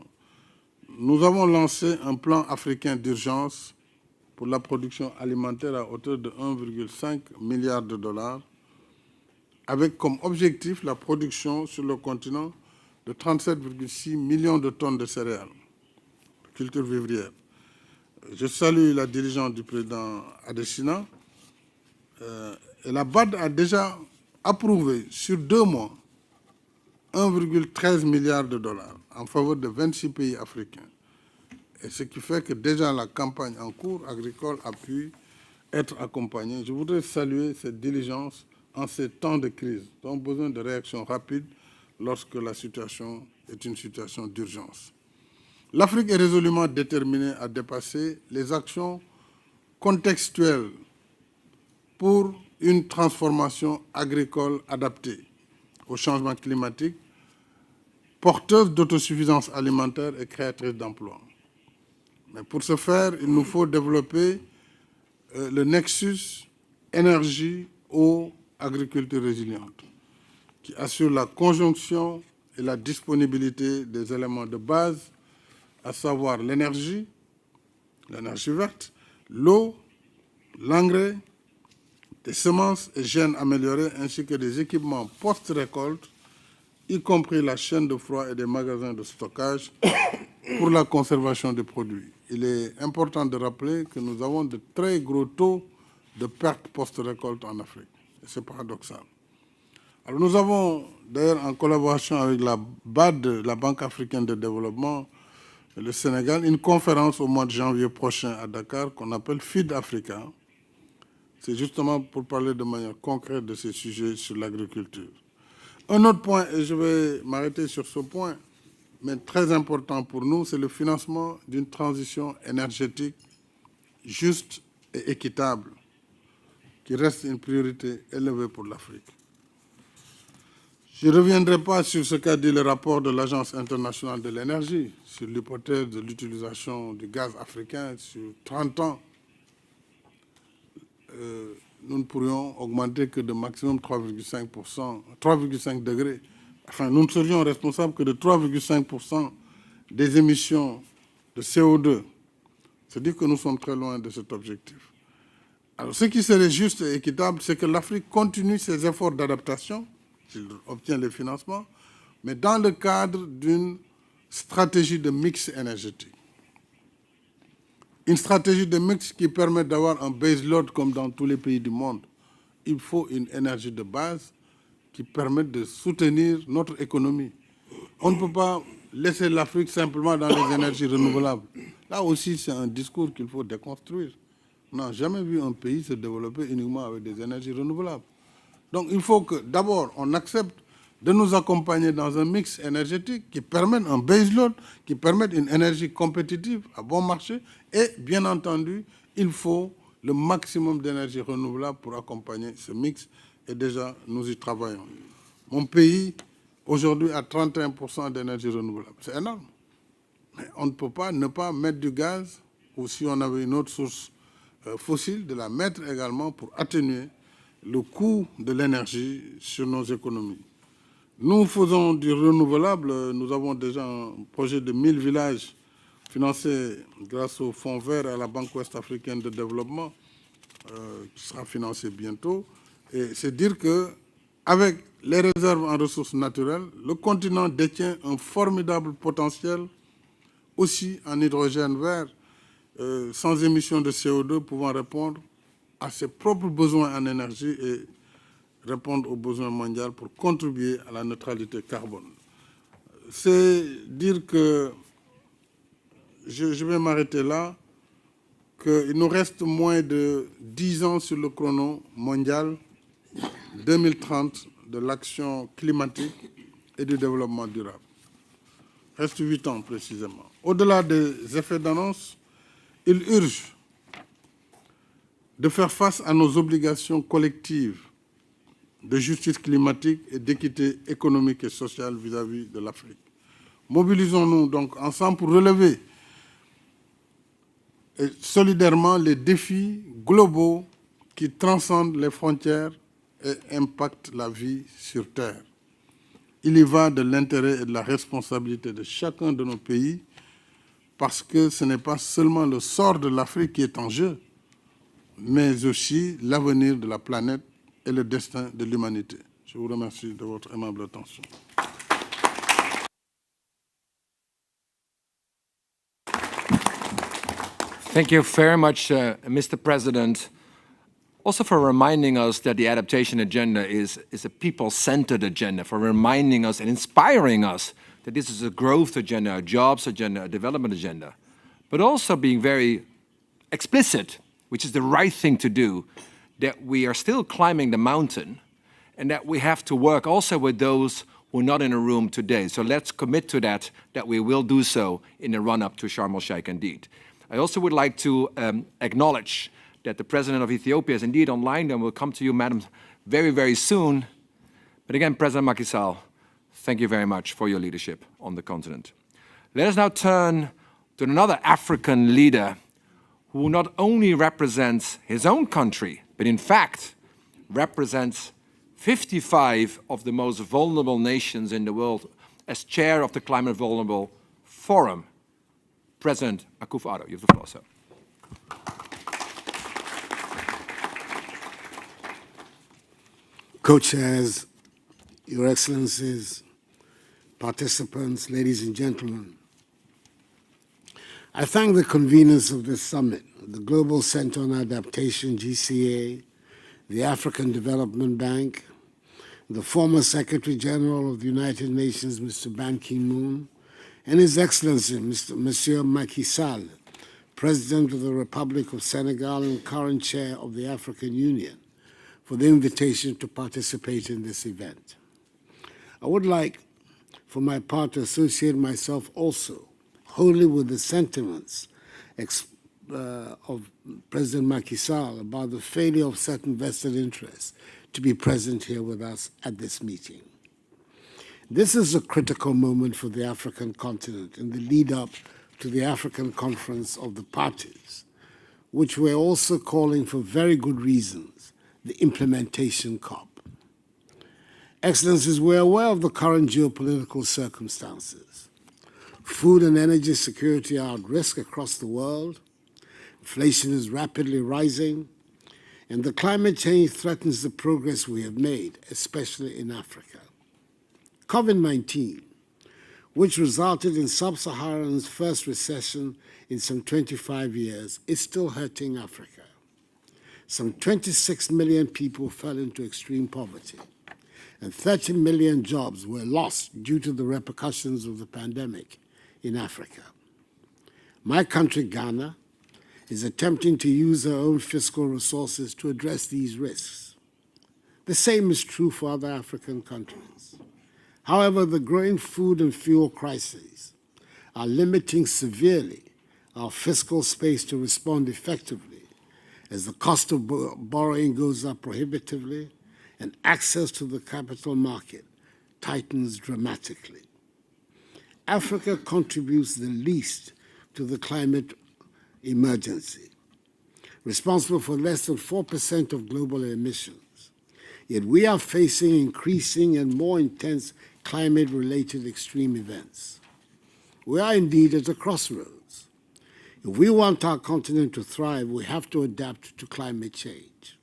nous avons lancé un plan africain d'urgence pour la production alimentaire à hauteur de 1,5 milliard de dollars, avec comme objectif la production sur le continent de 37,6 millions de tonnes de céréales, de culture vivrière. Je salue la diligence du président Adesina. Et la BAD a déjà approuvé sur 2 mois 1,13 milliard de dollars en faveur de 26 pays africains. Et ce qui fait que déjà la campagne en cours agricole a pu être accompagnée. Je voudrais saluer cette diligence en ces temps de crise. Nous avons besoin de réactions rapides lorsque la situation est une situation d'urgence. L'Afrique est résolument déterminée à dépasser les actions contextuelles pour une transformation agricole adaptée au changement climatique, porteuse d'autosuffisance alimentaire et créatrice d'emplois. Mais pour ce faire, il nous faut développer le nexus énergie, eau, agriculture résiliente, qui assure la conjonction et la disponibilité des éléments de base, à savoir l'énergie verte, l'eau, l'engrais, des semences et gènes améliorés, ainsi que des équipements post-récolte, y compris la chaîne de froid et des magasins de stockage pour la conservation des produits. Il est important de rappeler que nous avons de très gros taux de pertes post-récolte en Afrique. C'est paradoxal. Alors nous avons d'ailleurs, en collaboration avec la BAD, la Banque africaine de développement, et le Sénégal, une conférence au mois de janvier prochain à Dakar qu'on appelle Feed Africa. C'est justement pour parler de manière concrète de ces sujets sur l'agriculture. Un autre point, et je vais m'arrêter sur ce point, mais très important pour nous, c'est le financement d'une transition énergétique juste et équitable, qui reste une priorité élevée pour l'Afrique. Je ne reviendrai pas sur ce qu'a dit le rapport de l'Agence internationale de l'énergie, sur l'hypothèse de l'utilisation du gaz africain sur 30 ans. Nous ne pourrions augmenter que de maximum 3,5 degrés. Enfin, nous ne serions responsables que de 3,5% des émissions de CO2. C'est-à-dire que nous sommes très loin de cet objectif. Alors, ce qui serait juste et équitable, c'est que l'Afrique continue ses efforts d'adaptation, s'il obtient les financements, mais dans le cadre d'une stratégie de mix énergétique. Une stratégie de mix qui permet d'avoir un base load comme dans tous les pays du monde. Il faut une énergie de base qui permette de soutenir notre économie. On ne peut pas laisser l'Afrique simplement dans les énergies renouvelables. Là aussi, c'est un discours qu'il faut déconstruire. On n'a jamais vu un pays se développer uniquement avec des énergies renouvelables. Donc il faut que d'abord on accepte de nous accompagner dans un mix énergétique qui permette un baseload, qui permette une énergie compétitive à bon marché. Et bien entendu, il faut le maximum d'énergie renouvelable pour accompagner ce mix. Et déjà, nous y travaillons. Mon pays, aujourd'hui, a 31% d'énergie renouvelable. C'est énorme. Mais on ne peut pas ne pas mettre du gaz, ou si on avait une autre source fossile, de la mettre également pour atténuer le coût de l'énergie sur nos économies. Nous faisons du renouvelable. Nous avons déjà un projet de 1000 villages financé grâce au Fonds vert et à la Banque ouest africaine de développement, qui sera financé bientôt. Et c'est dire qu'avec les réserves en ressources naturelles, le continent détient un formidable potentiel aussi en hydrogène vert, sans émission de CO2, pouvant répondre à ses propres besoins en énergie et répondre aux besoins mondiaux pour contribuer à la neutralité carbone. C'est dire que, je vais m'arrêter là, qu'il nous reste moins de 10 ans sur le chrono mondial 2030 de l'action climatique et du développement durable. Il reste 8 ans précisément. Au-delà des effets d'annonce, il urge de faire face à nos obligations collectives de justice climatique et d'équité économique et sociale vis-à-vis de l'Afrique. Mobilisons-nous donc ensemble pour relever et solidairement les défis globaux qui transcendent les frontières et impactent la vie sur Terre. Il y va de l'intérêt et de la responsabilité de chacun de nos pays, parce que ce n'est pas seulement le sort de l'Afrique qui est en jeu, mais aussi l'avenir de la planète et le destin de l'humanité. Je vous remercie de votre aimable attention. Thank you very much, Mr. President, also for reminding us that the adaptation agenda is a people-centered agenda, for reminding us and inspiring us that this is a growth agenda, a jobs agenda, a development agenda, but also being very explicit, which is the right thing to do, that we are still climbing the mountain and that we have to work also with those who are not in a room today. So let's commit to that we will do so in the run-up to Sharm el-Sheikh indeed. I also would like to acknowledge that the President of Ethiopia is indeed online and will come to you, Madam, very, very soon. But again, President Macky Sall, thank you very much for your leadership on the continent. Let us now turn to another African leader who not only represents his own country, but in fact represents 55 of the most vulnerable nations in the world as chair of the Climate Vulnerable Forum. President Akufo-Addo, you have the floor, sir. Co-chairs, Your Excellencies, participants, ladies and gentlemen, I thank the conveners of this summit, the Global Center on Adaptation, GCA, the African Development Bank, the former Secretary General of the United Nations, Mr. Ban Ki-moon, and His Excellency, Monsieur Macky Sall, President of the Republic of Senegal and current Chair of the African Union, for the invitation to participate in this event. I would like, for my part, to associate myself also wholly with the sentiments of President Macky Sall about the failure of certain vested interests to be present here with us at this meeting. This is a critical moment for the African continent in the lead-up to the African Conference of the Parties, which we're also calling for very good reasons, the implementation COP. Excellencies, we're aware of the current geopolitical circumstances. Food and energy security are at risk across the world. Inflation is rapidly rising, and the climate change threatens the progress we have made, especially in Africa. COVID-19, which resulted in sub-Saharan's first recession in some 25 years, is still hurting Africa. Some 26 million people fell into extreme poverty, and 30 million jobs were lost due to the repercussions of the pandemic in Africa. My country, Ghana, is attempting to use her own fiscal resources to address these risks. The same is true for other African countries. However, the growing food and fuel crises are limiting severely our fiscal space to respond effectively as the cost of borrowing goes up prohibitively and access to the capital market tightens dramatically. Africa contributes the least to the climate emergency, responsible for less than 4% of global emissions. Yet we are facing increasing and more intense climate-related extreme events. We are indeed at a crossroads. If we want our continent to thrive, we have to adapt to climate change.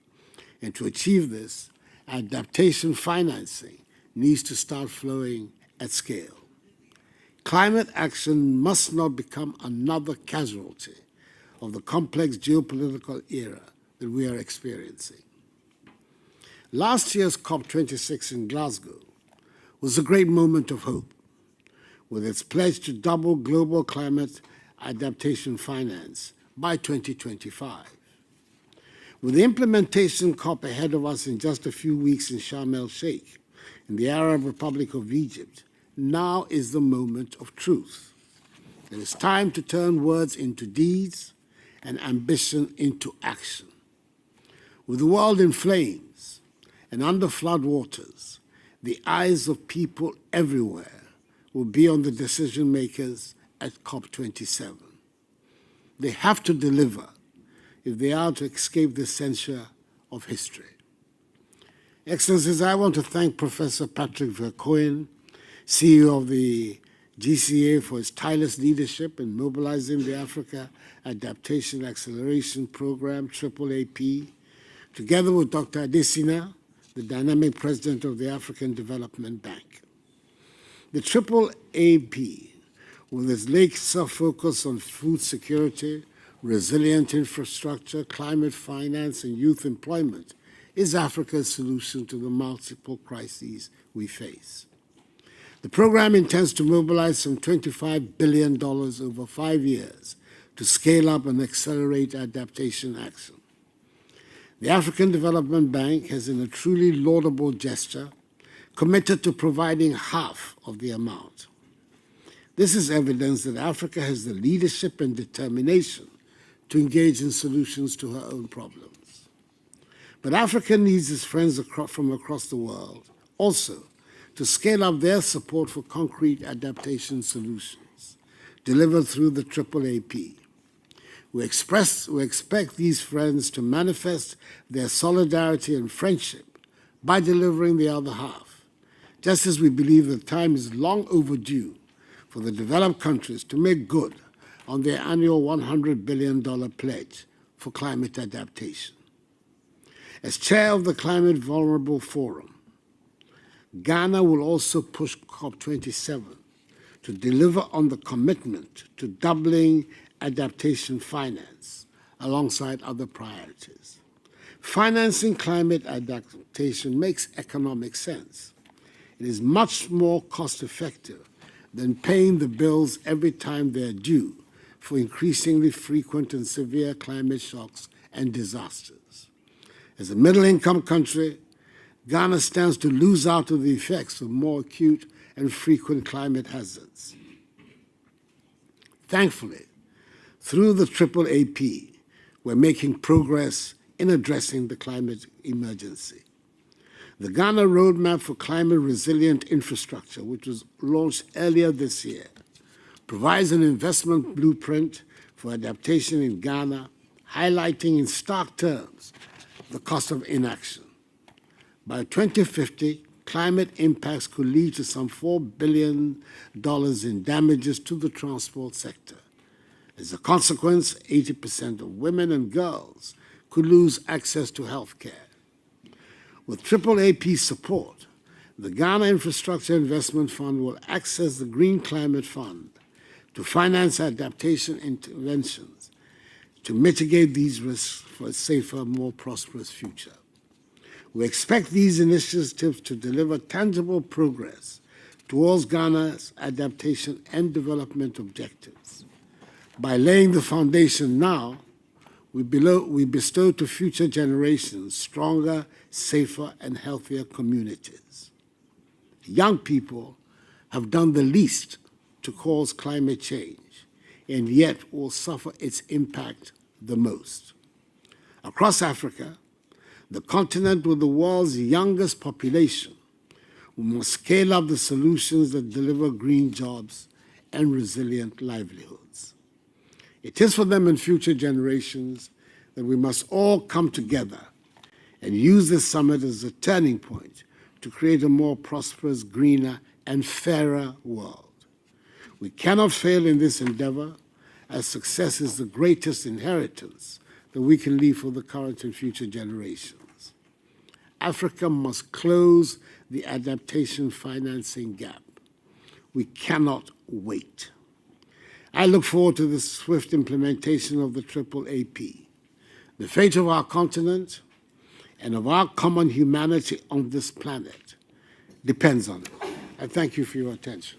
And to achieve this, adaptation financing needs to start flowing at scale. Climate action must not become another casualty of the complex geopolitical era that we are experiencing. Last year's COP26 in Glasgow was a great moment of hope, with its pledge to double global climate adaptation finance by 2025. With the implementation COP ahead of us in just a few weeks in Sharm el-Sheikh, in the Arab Republic of Egypt, now is the moment of truth. It is time to turn words into deeds and ambition into action. With the world in flames and under floodwaters, the eyes of people everywhere will be on the decision makers at COP27. They have to deliver if they are to escape the censure of history. Excellencies, I want to thank Professor Patrick Vercoyen CEO of the GCA for his tireless leadership in mobilizing the Africa Adaptation Acceleration Program, AAAP, together with Dr. Adesina, the dynamic president of the African Development Bank. The AAAP, with its laser focus on food security, resilient infrastructure, climate finance, and youth employment, is Africa's solution to the multiple crises we face. The program intends to mobilize some $25 billion over 5 years to scale up and accelerate adaptation action. The African Development Bank has, in a truly laudable gesture, committed to providing half of the amount. This is evidence that Africa has the leadership and determination to engage in solutions to her own problems. But Africa needs its friends from across the world also to scale up their support for concrete adaptation solutions delivered through the AAAP. We expect these friends to manifest their solidarity and friendship by delivering the other half, just as we believe the time is long overdue for the developed countries to make good on their annual $100 billion pledge for climate adaptation. As chair of the Climate Vulnerable Forum, Ghana will also push COP27 to deliver on the commitment to doubling adaptation finance alongside other priorities. Financing climate adaptation makes economic sense. It is much more cost-effective than paying the bills every time they're due for increasingly frequent and severe climate shocks and disasters. As a middle-income country, Ghana stands to lose out of the effects of more acute and frequent climate hazards. Thankfully, through the AAAP, we're making progress in addressing the climate emergency. The Ghana Roadmap for Climate Resilient Infrastructure, which was launched earlier this year, provides an investment blueprint for adaptation in Ghana, highlighting in stark terms the cost of inaction. By 2050, climate impacts could lead to some $4 billion in damages to the transport sector. As a consequence, 80% of women and girls could lose access to health care. With AAAP support, the Ghana Infrastructure Investment Fund will access the Green Climate Fund to finance adaptation interventions to mitigate these risks for a safer, more prosperous future. We expect these initiatives to deliver tangible progress towards Ghana's adaptation and development objectives. By laying the foundation now, we bestow to future generations stronger, safer, and healthier communities. Young people have done the least to cause climate change, and yet will suffer its impact the most. Across Africa, the continent with the world's youngest population, we must scale up the solutions that deliver green jobs and resilient livelihoods. It is for them and future generations that we must all come together and use this summit as a turning point to create a more prosperous, greener, and fairer world. We cannot fail in this endeavor, as success is the greatest inheritance that we can leave for the current and future generations. Africa must close the adaptation financing gap. We cannot wait. I look forward to the swift implementation of the AAAP. The fate of our continent and of our common humanity on this planet depends on it. I thank you for your attention.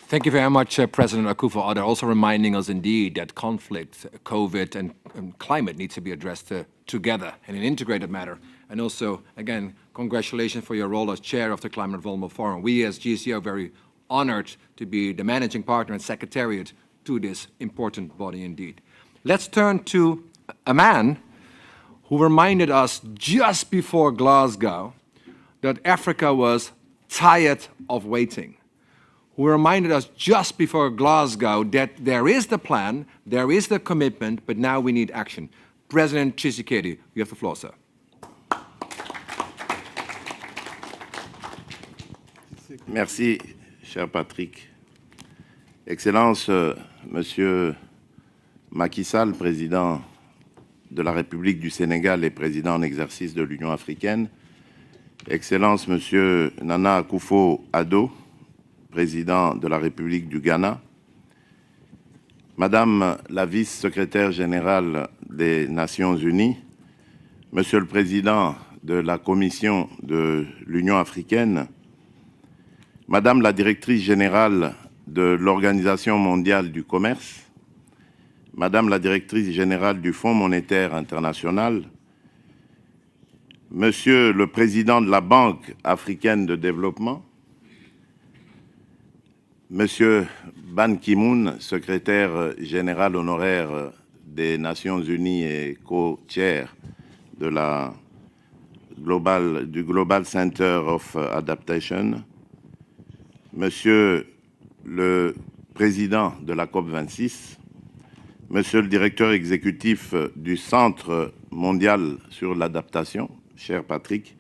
Thank you very much, President Akufo-Addo, also reminding us indeed that conflict, COVID, and climate needs to be addressed together in an integrated manner. And also, again, congratulations for your role as chair of the Climate Vulnerable Forum. We as GCA are very honored to be the managing partner and secretariat to this important body indeed. Let's turn to a man who reminded us just before Glasgow that Africa was tired of waiting. Who reminded us just before Glasgow that there is the plan, there is the commitment, but now we need action. President Tshisekedi, you have the floor, sir. Merci, cher Patrick. Excellence, Monsieur Macky Sall, président de la République du Sénégal et président en exercice de l'Union africaine. Excellence, Monsieur Nana Akufo-Addo, président de la République du Ghana. Madame la vice-secrétaire générale des Nations Unies, Monsieur le Président de la Commission de l'Union africaine, Madame la directrice générale de l'Organisation mondiale du commerce, Madame la directrice générale du Fonds monétaire international, Monsieur le Président de la Banque africaine de développement, Monsieur Ban Ki-moon, secrétaire général honoraire des Nations Unies et co-chair de du Global Center of Adaptation, Monsieur le Président de la COP26, Monsieur le Directeur exécutif du Centre mondial sur l'adaptation, cher Patrick,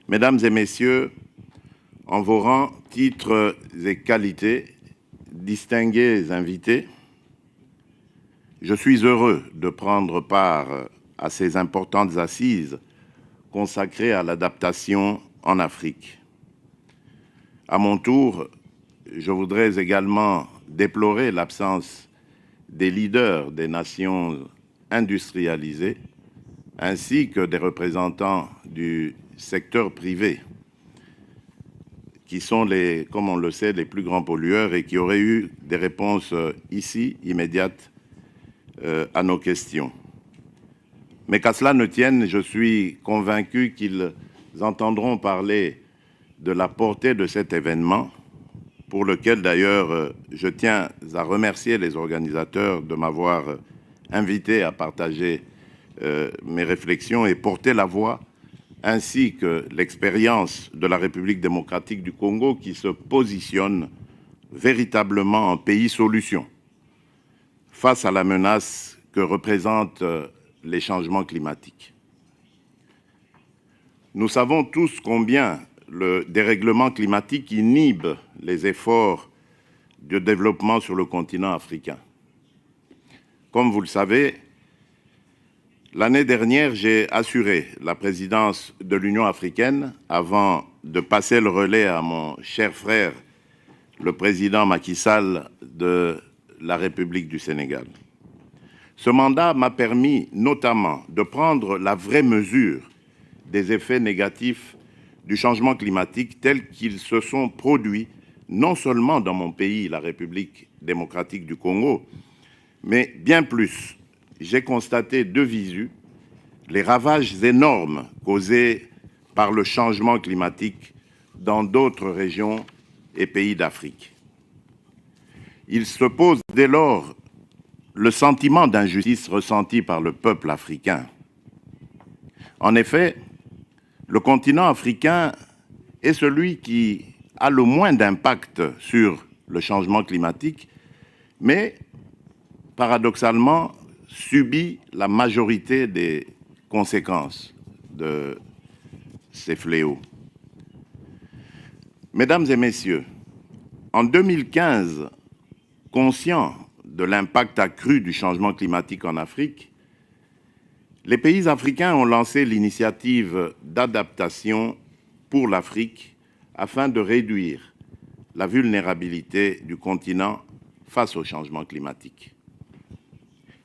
Mesdames et Messieurs, en vos rangs, titres et qualités, distingués invités, je suis heureux de prendre part à ces importantes assises consacrées à l'adaptation en Afrique. À mon tour, je voudrais également déplorer l'absence des leaders des nations industrialisées, ainsi que des représentants du secteur privé, qui sont, comme on le sait, les plus grands pollueurs et qui auraient eu des réponses ici, immédiates, à nos questions. Mais qu'à cela ne tienne, je suis convaincu qu'ils entendront parler de la portée de cet événement, pour lequel d'ailleurs je tiens à remercier les organisateurs de m'avoir invité à partager mes réflexions et porter la voix, ainsi que l'expérience de la République démocratique du Congo qui se positionne véritablement en pays solution face à la menace que représentent les changements climatiques. Nous savons tous combien le dérèglement climatique inhibe les efforts de développement sur le continent africain. Comme vous le savez, l'année dernière, j'ai assuré la présidence de l'Union africaine avant de passer le relais à mon cher frère, le président Macky Sall de la République du Sénégal. Ce mandat m'a permis notamment de prendre la vraie mesure des effets négatifs du changement climatique tels qu'ils se sont produits non seulement dans mon pays, la République démocratique du Congo, mais bien plus. J'ai constaté de visu les ravages énormes causés par le changement climatique dans d'autres régions et pays d'Afrique. Il se pose dès lors le sentiment d'injustice ressenti par le peuple africain. En effet, le continent africain est celui qui a le moins d'impact sur le changement climatique, mais paradoxalement subit la majorité des conséquences de ces fléaux. Mesdames et messieurs, en 2015, conscients de l'impact accru du changement climatique en Afrique, les pays africains ont lancé l'initiative d'adaptation pour l'Afrique afin de réduire la vulnérabilité du continent face au changement climatique.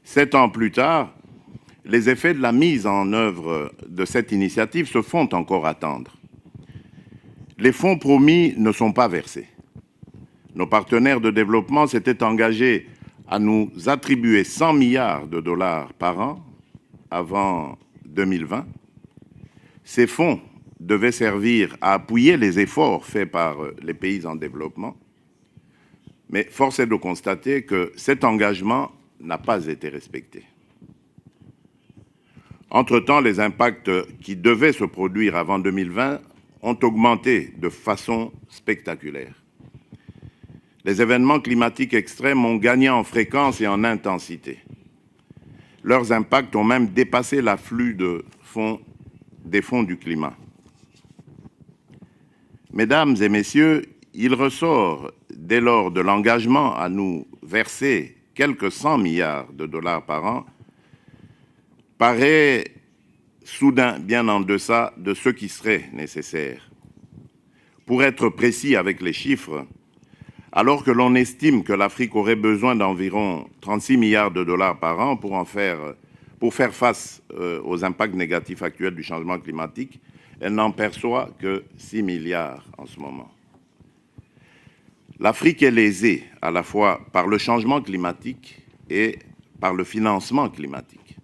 7 ans plus tard, les effets de la mise en œuvre de cette initiative se font encore attendre. Les fonds promis ne sont pas versés. Nos partenaires de développement s'étaient engagés à nous attribuer 100 milliards de dollars par an avant 2020. Ces fonds devaient servir à appuyer les efforts faits par les pays en développement. Mais force est de constater que cet engagement n'a pas été respecté. Entre-temps, les impacts qui devaient se produire avant 2020 ont augmenté de façon spectaculaire. Les événements climatiques extrêmes ont gagné en fréquence et en intensité. Leurs impacts ont même dépassé l'afflux des fonds du climat. Mesdames et messieurs, il ressort dès lors de l'engagement à nous verser quelques 100 milliards de dollars par an, paraît soudain bien en deçà de ce qui serait nécessaire. Pour être précis avec les chiffres, alors que l'on estime que l'Afrique aurait besoin d'environ 36 milliards de dollars par an pour faire face aux impacts négatifs actuels du changement climatique, elle n'en perçoit que 6 milliards en ce moment. L'Afrique est lésée à la fois par le changement climatique et par le financement climatique.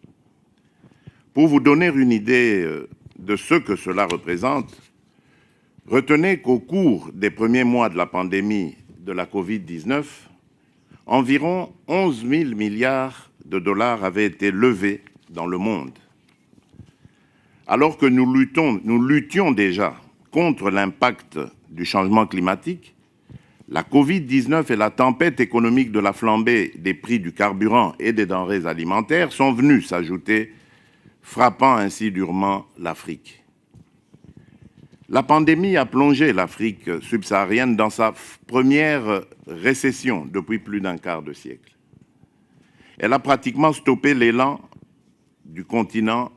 Pour vous donner une idée de ce que cela représente, retenez qu'au cours des premiers mois de la pandémie de la Covid-19, environ 11 000 milliards de dollars avaient été levés dans le monde. Alors que nous luttions déjà contre l'impact du changement climatique, la Covid-19 et la tempête économique de la flambée des prix du carburant et des denrées alimentaires sont venues s'ajouter, frappant ainsi durement l'Afrique. La pandémie a plongé l'Afrique subsaharienne dans sa première récession depuis plus d'un quart de siècle. Elle a pratiquement stoppé l'élan du continent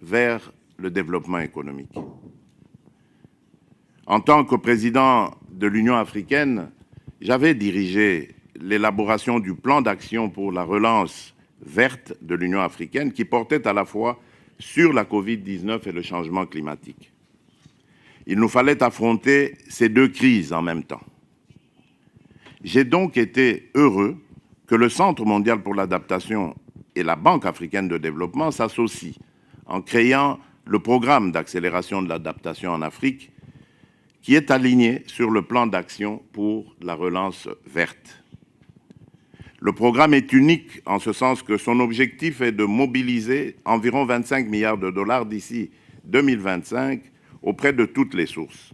vers le développement économique. En tant que président de l'Union africaine, j'avais dirigé l'élaboration du plan d'action pour la relance verte de l'Union africaine qui portait à la fois sur la Covid-19 et le changement climatique. Il nous fallait affronter ces deux crises en même temps. J'ai donc été heureux que le Centre mondial pour l'adaptation et la Banque africaine de développement s'associent en créant le programme d'accélération de l'adaptation en Afrique qui est aligné sur le plan d'action pour la relance verte. Le programme est unique en ce sens que son objectif est de mobiliser environ 25 milliards de dollars d'ici 2025 auprès de toutes les sources.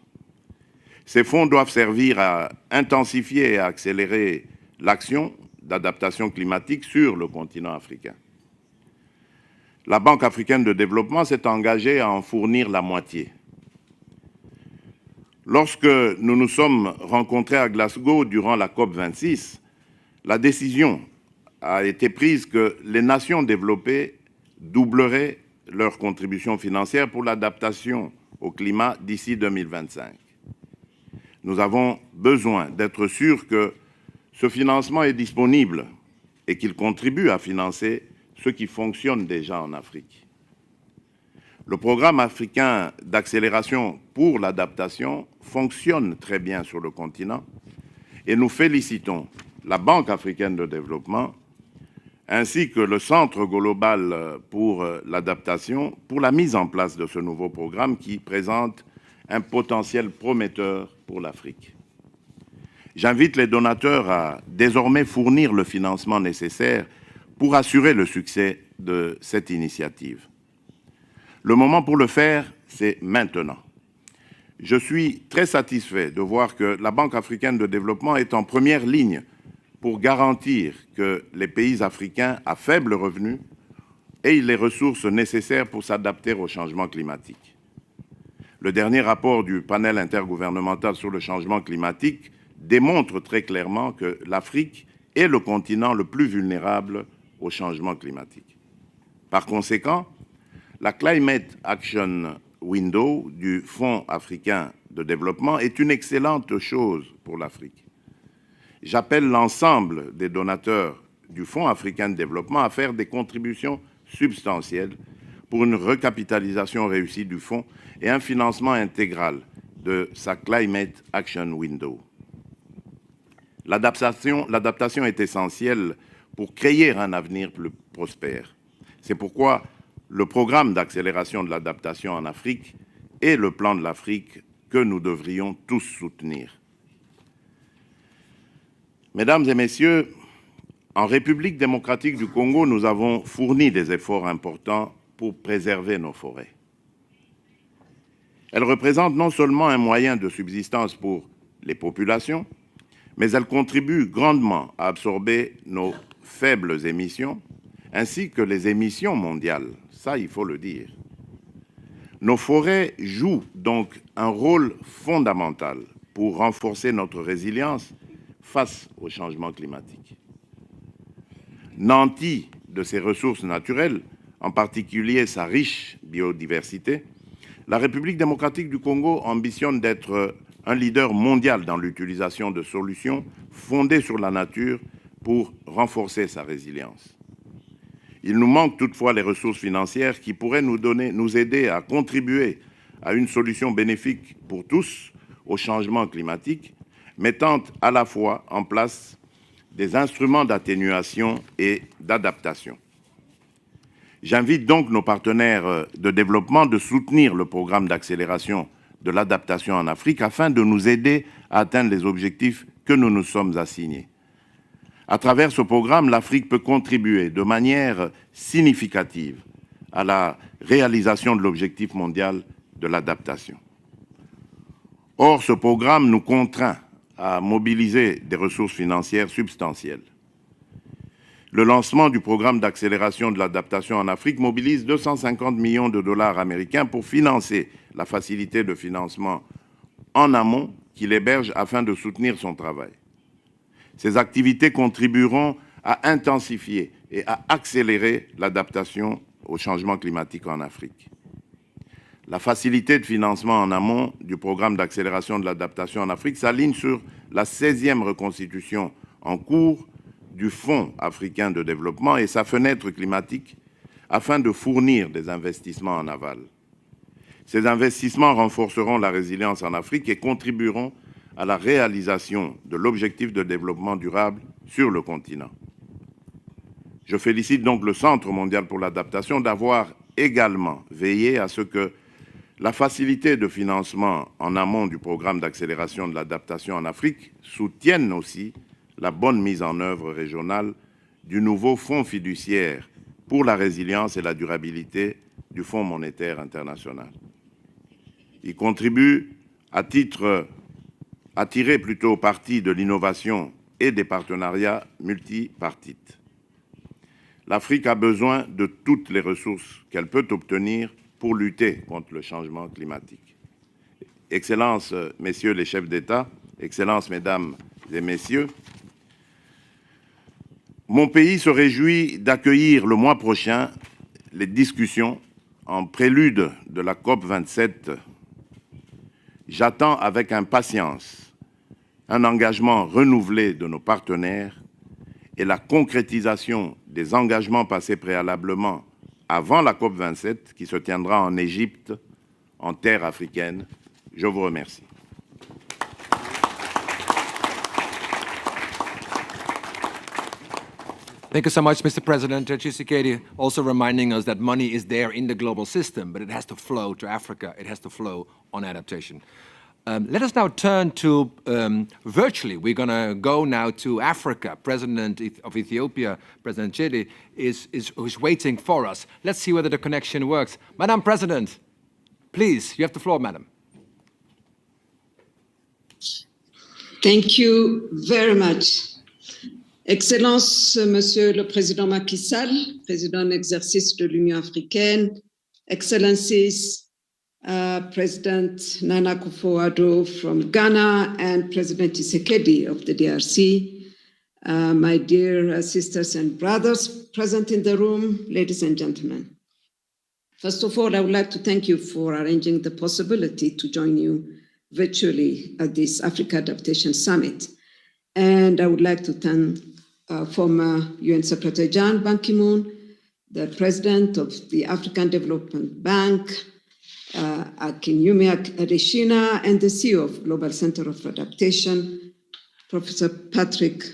Ces fonds doivent servir à intensifier et à accélérer l'action d'adaptation climatique sur le continent africain. La Banque africaine de développement s'est engagée à en fournir la moitié. Lorsque nous nous sommes rencontrés à Glasgow durant la COP26, la décision a été prise que les nations développées doubleraient leur contribution financière pour l'adaptation au climat d'ici 2025. Nous avons besoin d'être sûrs que ce financement est disponible et qu'il contribue à financer ce qui fonctionne déjà en Afrique. Le programme africain d'accélération pour l'adaptation fonctionne très bien sur le continent et nous félicitons la Banque africaine de développement ainsi que le Centre global pour l'adaptation pour la mise en place de ce nouveau programme qui présente un potentiel prometteur pour l'Afrique. J'invite les donateurs à désormais fournir le financement nécessaire pour assurer le succès de cette initiative. Le moment pour le faire, c'est maintenant. Je suis très satisfait de voir que la Banque africaine de développement est en première ligne pour garantir que les pays africains à faible revenu aient les ressources nécessaires pour s'adapter au changement climatique. Le dernier rapport du panel intergouvernemental sur le changement climatique démontre très clairement que l'Afrique est le continent le plus vulnérable au changement climatique. Par conséquent, la Climate Action Window du Fonds africain de développement est une excellente chose pour l'Afrique. J'appelle l'ensemble des donateurs du Fonds africain de développement à faire des contributions substantielles pour une recapitalisation réussie du fonds et un financement intégral de sa Climate Action Window. L'adaptation est essentielle pour créer un avenir plus prospère. C'est pourquoi le programme d'accélération de l'adaptation en Afrique est le plan de l'Afrique que nous devrions tous soutenir. Mesdames et messieurs, en République démocratique du Congo, nous avons fourni des efforts importants pour préserver nos forêts. Elles représentent non seulement un moyen de subsistance pour les populations, mais elles contribuent grandement à absorber nos faibles émissions, ainsi que les émissions mondiales. Ça, il faut le dire. Nos forêts jouent donc un rôle fondamental pour renforcer notre résilience face au changement climatique. Nanti de ses ressources naturelles, en particulier sa riche biodiversité, la République démocratique du Congo ambitionne d'être un leader mondial dans l'utilisation de solutions fondées sur la nature pour renforcer sa résilience. Il nous manque toutefois les ressources financières qui pourraient nous aider à contribuer à une solution bénéfique pour tous au changement climatique, mettant à la fois en place des instruments d'atténuation et d'adaptation. J'invite donc nos partenaires de développement de soutenir le programme d'accélération de l'adaptation en Afrique afin de nous aider à atteindre les objectifs que nous nous sommes assignés. À travers ce programme, l'Afrique peut contribuer de manière significative à la réalisation de l'objectif mondial de l'adaptation. Or, ce programme nous contraint à mobiliser des ressources financières substantielles. Le lancement du programme d'accélération de l'adaptation en Afrique mobilise 250 millions de dollars américains pour financer la facilité de financement en amont qu'il héberge afin de soutenir son travail. Ces activités contribueront à intensifier et à accélérer l'adaptation au changement climatique en Afrique. La facilité de financement en amont du programme d'accélération de l'adaptation en Afrique s'aligne sur la 16e reconstitution en cours du Fonds africain de développement et sa fenêtre climatique afin de fournir des investissements en aval. Ces investissements renforceront la résilience en Afrique et contribueront à la réalisation de l'objectif de développement durable sur le continent. Je félicite donc le Centre mondial pour l'adaptation d'avoir également veillé à ce que la facilité de financement en amont du programme d'accélération de l'adaptation en Afrique soutienne aussi la bonne mise en œuvre régionale du nouveau Fonds fiduciaire pour la résilience et la durabilité du Fonds monétaire international. Il contribue à tirer plutôt parti de l'innovation et des partenariats multipartites. L'Afrique a besoin de toutes les ressources qu'elle peut obtenir pour lutter contre le changement climatique. Excellences, messieurs les chefs d'État, Excellences, mesdames et messieurs, mon pays se réjouit d'accueillir le mois prochain les discussions en prélude de la COP27. J'attends avec impatience un engagement renouvelé de nos partenaires et la concrétisation des engagements passés préalablement avant la COP27 qui se tiendra en Égypte, en terre africaine. Je vous remercie. Thank you so much, Mr. President. Tshisekedi also reminding us that money is there in the global system, but it has to flow to Africa. It has to flow on adaptation. Let us now turn to virtually. We're going to go now to Africa. President of Ethiopia, President Chidi, is waiting for us. Let's see whether the connection works. Madam President, please, you have the floor, madam. Thank you very much. Excellences, Monsieur le Président Macky Sall, Président en exercice de l'Union africaine, Excellencies, President Nana Akufo-Addo from Ghana and President Tshisekedi of the DRC, my dear sisters and brothers present in the room, ladies and gentlemen. First of all, I would like to thank you for arranging the possibility to join you virtually at this Africa Adaptation Summit. And I would like to thank former UN Secretary General Ban Ki-moon, the President of the African Development Bank, Akinyumi Adesina, and the CEO of Global Center of Adaptation, Professor Patrick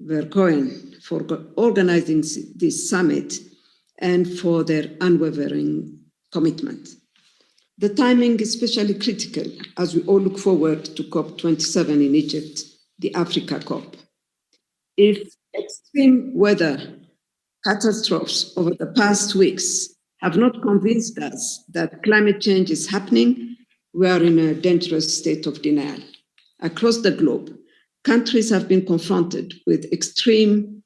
Vercoen, for organizing this summit and for their unwavering commitment. The timing is especially critical as we all look forward to COP27 in Egypt, the Africa COP. If extreme weather catastrophes over the past weeks have not convinced us that climate change is happening, we are in a dangerous state of denial. Across the globe, countries have been confronted with extreme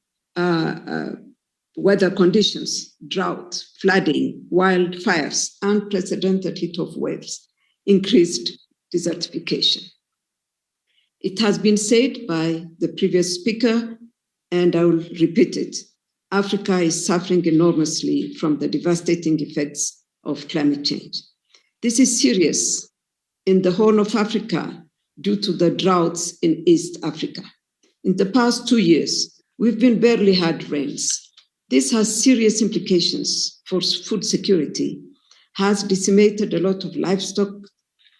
weather conditions, drought, flooding, wildfires, unprecedented heat of waves, increased desertification. It has been said by the previous speaker, and I will repeat it. Africa is suffering enormously from the devastating effects of climate change. This is serious in the Horn of Africa due to the droughts in East Africa. In the past 2 years, we've been barely had rains. This has serious implications for food security, has decimated a lot of livestock,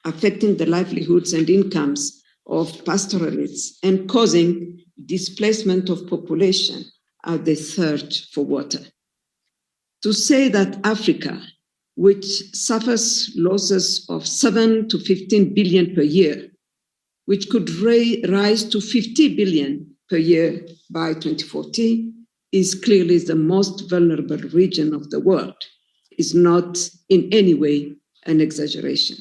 affecting the livelihoods and incomes of pastoralists and causing displacement of population as they search for water. To say that Africa, which suffers losses of 7 to 15 billion per year, which could rise to 50 billion per year by 2040, is clearly the most vulnerable region of the world, is not in any way an exaggeration.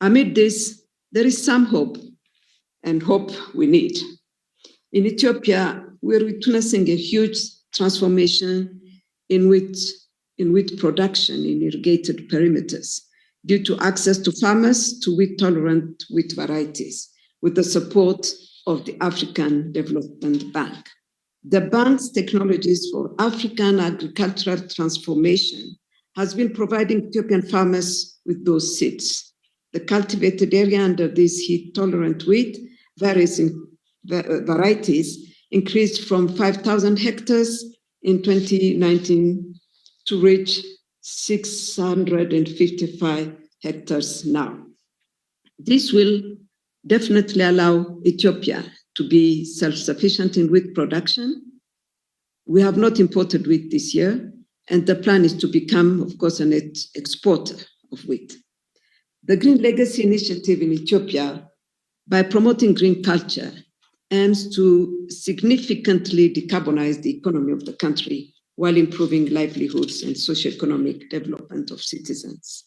Amid this, there is some hope, and hope we need. In Ethiopia, we're witnessing a huge transformation in wheat production in irrigated perimeters due to access to farmers to wheat-tolerant wheat varieties with the support of the African Development Bank. The bank's technologies for African agricultural transformation has been providing Ethiopian farmers with those seeds. The cultivated area under these heat-tolerant wheat varieties increased from 5,000 hectares in 2019 to reach 655 hectares now. This will definitely allow Ethiopia to be self-sufficient in wheat production. We have not imported wheat this year, and the plan is to become, of course, a net exporter of wheat. The Green Legacy Initiative in Ethiopia, by promoting green culture, aims to significantly decarbonize the economy of the country while improving livelihoods and socioeconomic development of citizens.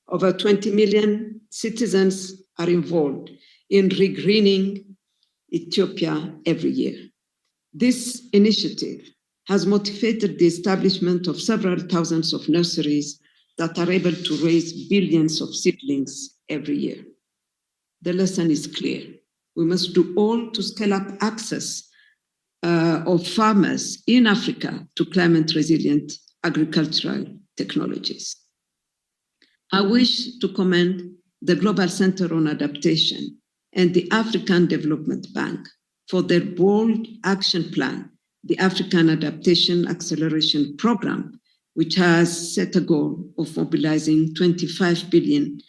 Over 20 million citizens are involved in regreening Ethiopia every year. This initiative has motivated the establishment of several thousands of nurseries that are able to raise billions of seedlings every year. The lesson is clear. We must do all to scale up access of farmers in Africa to climate-resilient agricultural technologies. I wish to commend the Global Center on Adaptation and the African Development Bank for their bold action plan, the African Adaptation Acceleration Program, which has set a goal of mobilizing $25 billion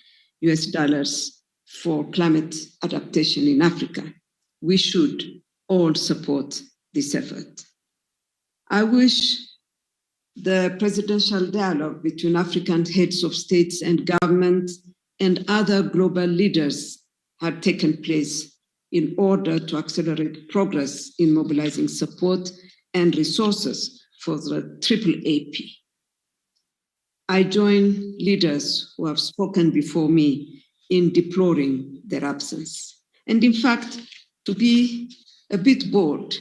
for climate adaptation in Africa. We should all support this effort. I wish the presidential dialogue between African heads of states and government and other global leaders had taken place in order to accelerate progress in mobilizing support and resources for the AAAP. I join leaders who have spoken before me in deploring their absence. And in fact, to be a bit bold,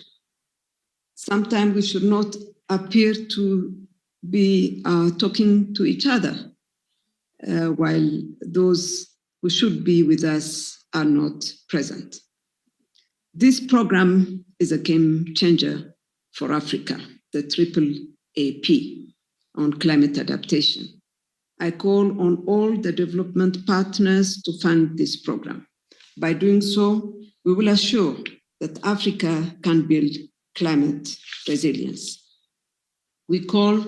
sometimes we should not appear to be talking to each other while those who should be with us are not present. This program is a game changer for Africa, the AAAP on climate adaptation. I call on all the development partners to fund this program. By doing so, we will assure that Africa can build climate resilience. We call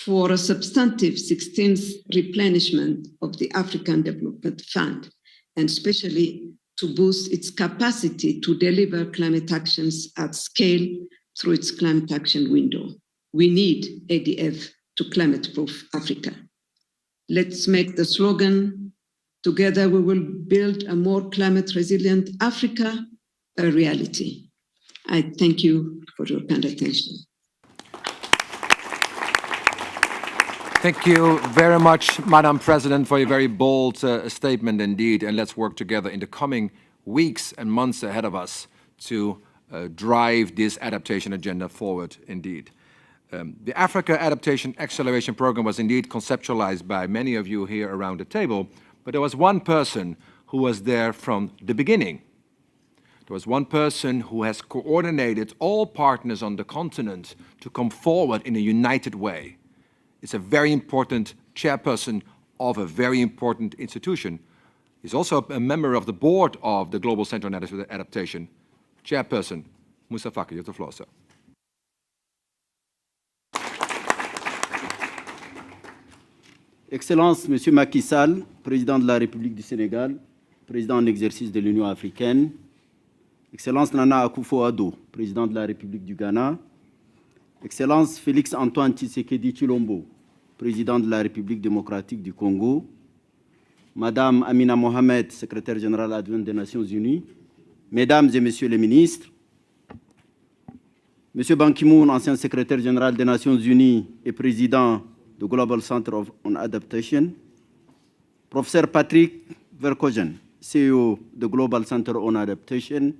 for a substantive 16th replenishment of the African Development Fund, and especially to boost its capacity to deliver climate actions at scale through its climate action window. We need ADF to climate-proof Africa. Let's make the slogan, "Together we will build a more climate-resilient Africa," a reality. I thank you for your kind attention. Thank you very much, Madam President, for a very bold statement indeed. And let's work together in the coming weeks and months ahead of us to drive this adaptation agenda forward indeed. The Africa Adaptation Acceleration Program was indeed conceptualized by many of you here around the table, but there was one person who was there from the beginning. There was one person who has coordinated all partners on the continent to come forward in a united way. It's a very important chairperson of a very important institution. He's also a member of the board of the Global Center on Adaptation. Chairperson, Moussa Faki, you have the floor, sir. Excellence, Monsieur Macky Sall, Président de la République du Sénégal, Président en exercice de l'Union africaine, Excellence Nana Akufo-Addo, Président de la République du Ghana, Excellence Félix-Antoine Tshisekedi Tshilombo, Président de la République démocratique du Congo, Madame Amina Mohamed, Secrétaire générale adjointe des Nations Unies, Mesdames et Messieurs les ministres, Monsieur Ban Ki-moon, ancien secrétaire général des Nations Unies et président du Global Center on Adaptation, Professeur Patrick Verkogen, CEO du Global Center on Adaptation,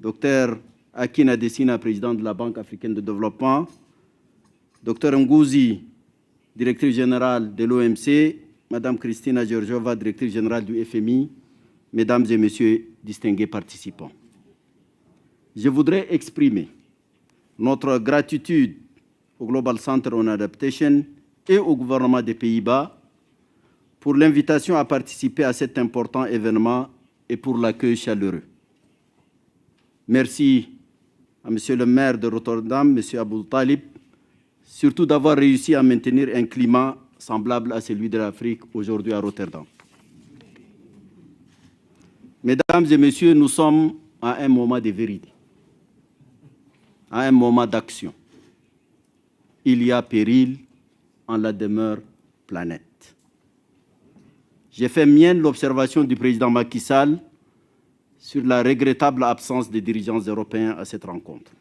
Dr Akin Adesina, président de la Banque africaine de développement, Dr Ngouzi, directrice générale de l'OMC, Madame Christina Georgieva, directrice générale du FMI, Mesdames et Messieurs distingués participants. Je voudrais exprimer notre gratitude au Global Center on Adaptation et au gouvernement des Pays-Bas pour l'invitation à participer à cet important événement et pour l'accueil chaleureux. Merci à Monsieur le maire de Rotterdam, Monsieur Abou Talib, surtout d'avoir réussi à maintenir un climat semblable à celui de l'Afrique aujourd'hui à Rotterdam. Mesdames et Messieurs, nous sommes à un moment de vérité, à un moment d'action. Il y a péril en la demeure planète. J'ai fait mienne l'observation du président Macky Sall sur la regrettable absence des dirigeants européens à cette rencontre.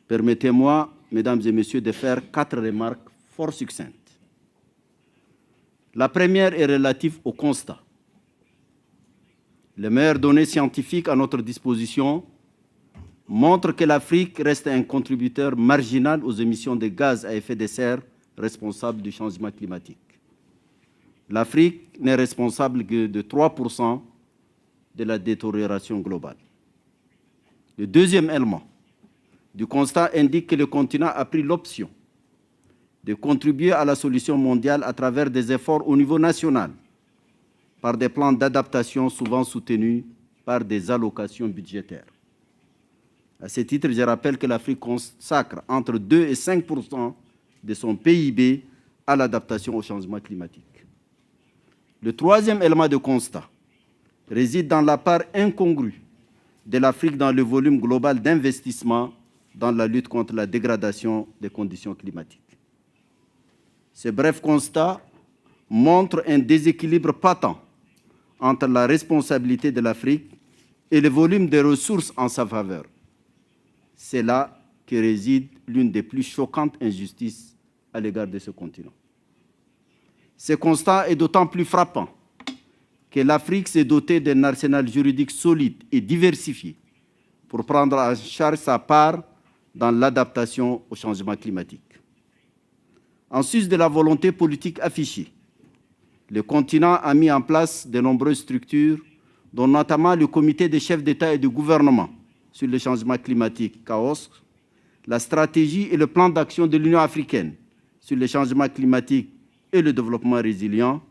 Permettez-moi, Mesdames et Messieurs, de faire 4 remarques fort succinctes. La première est relative au constat. Les meilleures données scientifiques à notre disposition montrent que l'Afrique reste un contributeur marginal aux émissions de gaz à effet de serre responsables du changement climatique. L'Afrique n'est responsable que de 3% de la détérioration globale. Le deuxième élément du constat indique que le continent a pris l'option de contribuer à la solution mondiale à travers des efforts au niveau national, par des plans d'adaptation souvent soutenus par des allocations budgétaires. À ce titre, je rappelle que l'Afrique consacre entre 2 et 5% de son PIB à l'adaptation au changement climatique. Le troisième élément de constat réside dans la part incongrue de l'Afrique dans le volume global d'investissement dans la lutte contre la dégradation des conditions climatiques. Ce bref constat montre un déséquilibre patent entre la responsabilité de l'Afrique et le volume de ressources en sa faveur. C'est là que réside l'une des plus choquantes injustices à l'égard de ce continent. Ce constat est d'autant plus frappant que l'Afrique s'est dotée d'un arsenal juridique solide et diversifié pour prendre en charge sa part dans l'adaptation au changement climatique. En sus de la volonté politique affichée, le continent a mis en place de nombreuses structures, dont notamment le comité des chefs d'État et de gouvernement sur le changement climatique, CAOS, la stratégie et le plan d'action de l'Union africaine sur le changement climatique et le développement résilient,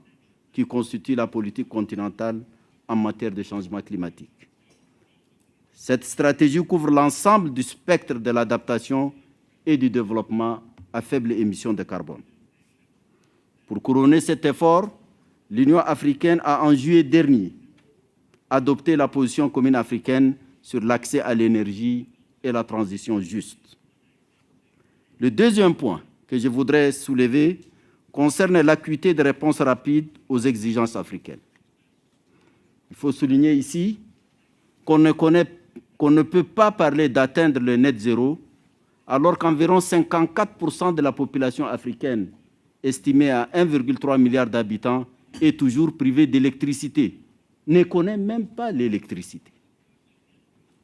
qui constitue la politique continentale en matière de changement climatique. Cette stratégie couvre l'ensemble du spectre de l'adaptation et du développement à faible émission de carbone. Pour couronner cet effort, l'Union africaine a en juillet dernier adopté la position commune africaine sur l'accès à l'énergie et la transition juste. Le deuxième point que je voudrais soulever concerne l'acuité de réponse rapide aux exigences africaines. Il faut souligner ici qu'on ne peut pas parler d'atteindre le net zéro alors qu'environ 54% de la population africaine, estimée à 1,3 milliard d'habitants, est toujours privée d'électricité, ne connaît même pas l'électricité.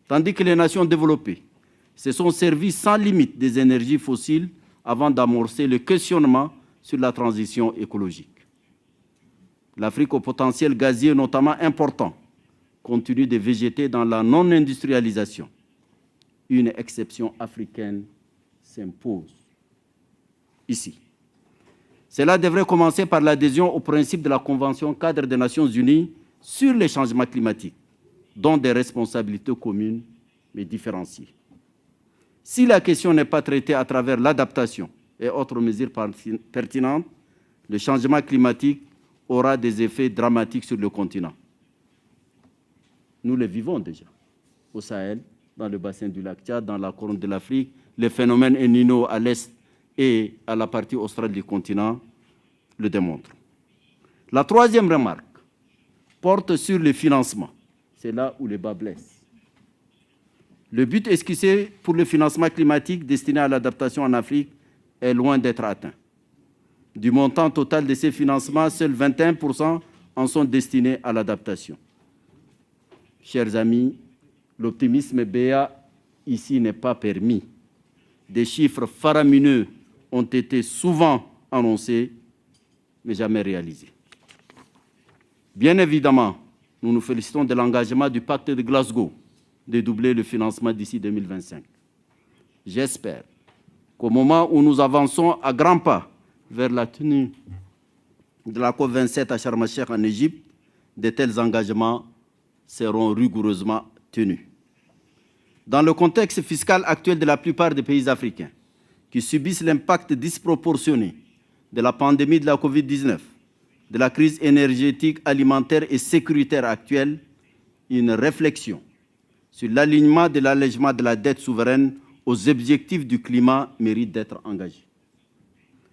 Tandis que les nations développées se sont servies sans limite des énergies fossiles avant d'amorcer le questionnement sur la transition écologique. L'Afrique au potentiel gazier notamment important continue de végéter dans la non-industrialisation, une exception africaine s'impose ici. Cela devrait commencer par l'adhésion au principe de la Convention cadre des Nations Unies sur les changements climatiques, dont des responsabilités communes mais différenciées. Si la question n'est pas traitée à travers l'adaptation et autres mesures pertinentes, le changement climatique aura des effets dramatiques sur le continent. Nous le vivons déjà au Sahel, dans le bassin du lac Tchad, dans la Corne de l'Afrique, les phénomènes El Niño à l'est et à la partie australe du continent le démontrent. La troisième remarque porte sur le financement. C'est là où le bas blesse. Le but esquissé pour le financement climatique destiné à l'adaptation en Afrique est loin d'être atteint. Du montant total de ces financements, seuls 21% en sont destinés à l'adaptation. Chers amis, l'optimisme BA ici n'est pas permis. Des chiffres faramineux ont été souvent annoncés, mais jamais réalisés. Bien évidemment, nous nous félicitons de l'engagement du pacte de Glasgow de doubler le financement d'ici 2025. J'espère qu'au moment où nous avançons à grands pas vers la tenue de la COP27 à Sharm el-Sheikh en Égypte, de tels engagements seront rigoureusement tenus. Dans le contexte fiscal actuel de la plupart des pays africains, qui subissent l'impact disproportionné de la pandémie de la COVID-19, de la crise énergétique, alimentaire et sécuritaire actuelle, une réflexion sur l'alignement de l'allègement de la dette souveraine aux objectifs du climat mérite d'être engagée.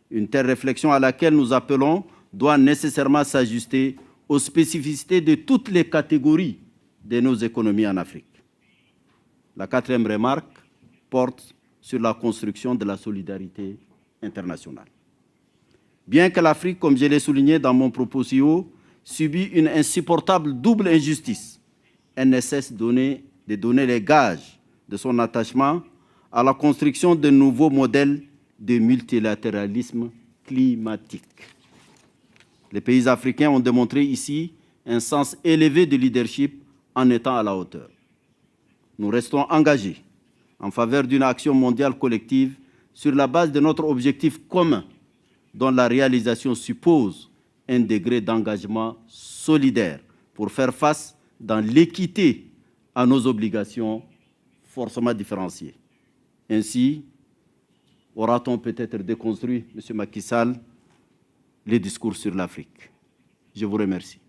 Une telle réflexion à laquelle nous appelons doit nécessairement s'ajuster aux spécificités de toutes les catégories de nos économies en Afrique. La quatrième remarque porte sur la construction de la solidarité internationale. Bien que l'Afrique, comme je l'ai souligné dans mon propos si haut, subit une insupportable double injustice, elle ne cesse de donner les gages de son attachement à la construction de nouveaux modèles de multilatéralisme climatique. Les pays africains ont démontré ici un sens élevé de leadership en étant à la hauteur. Nous restons engagés en faveur d'une action mondiale collective sur la base de notre objectif commun, dont la réalisation suppose un degré d'engagement solidaire pour faire face dans l'équité à nos obligations forcément différenciées. Ainsi, aura-t-on peut-être déconstruit, M. Macky Sall, les discours sur l'Afrique. Je vous remercie.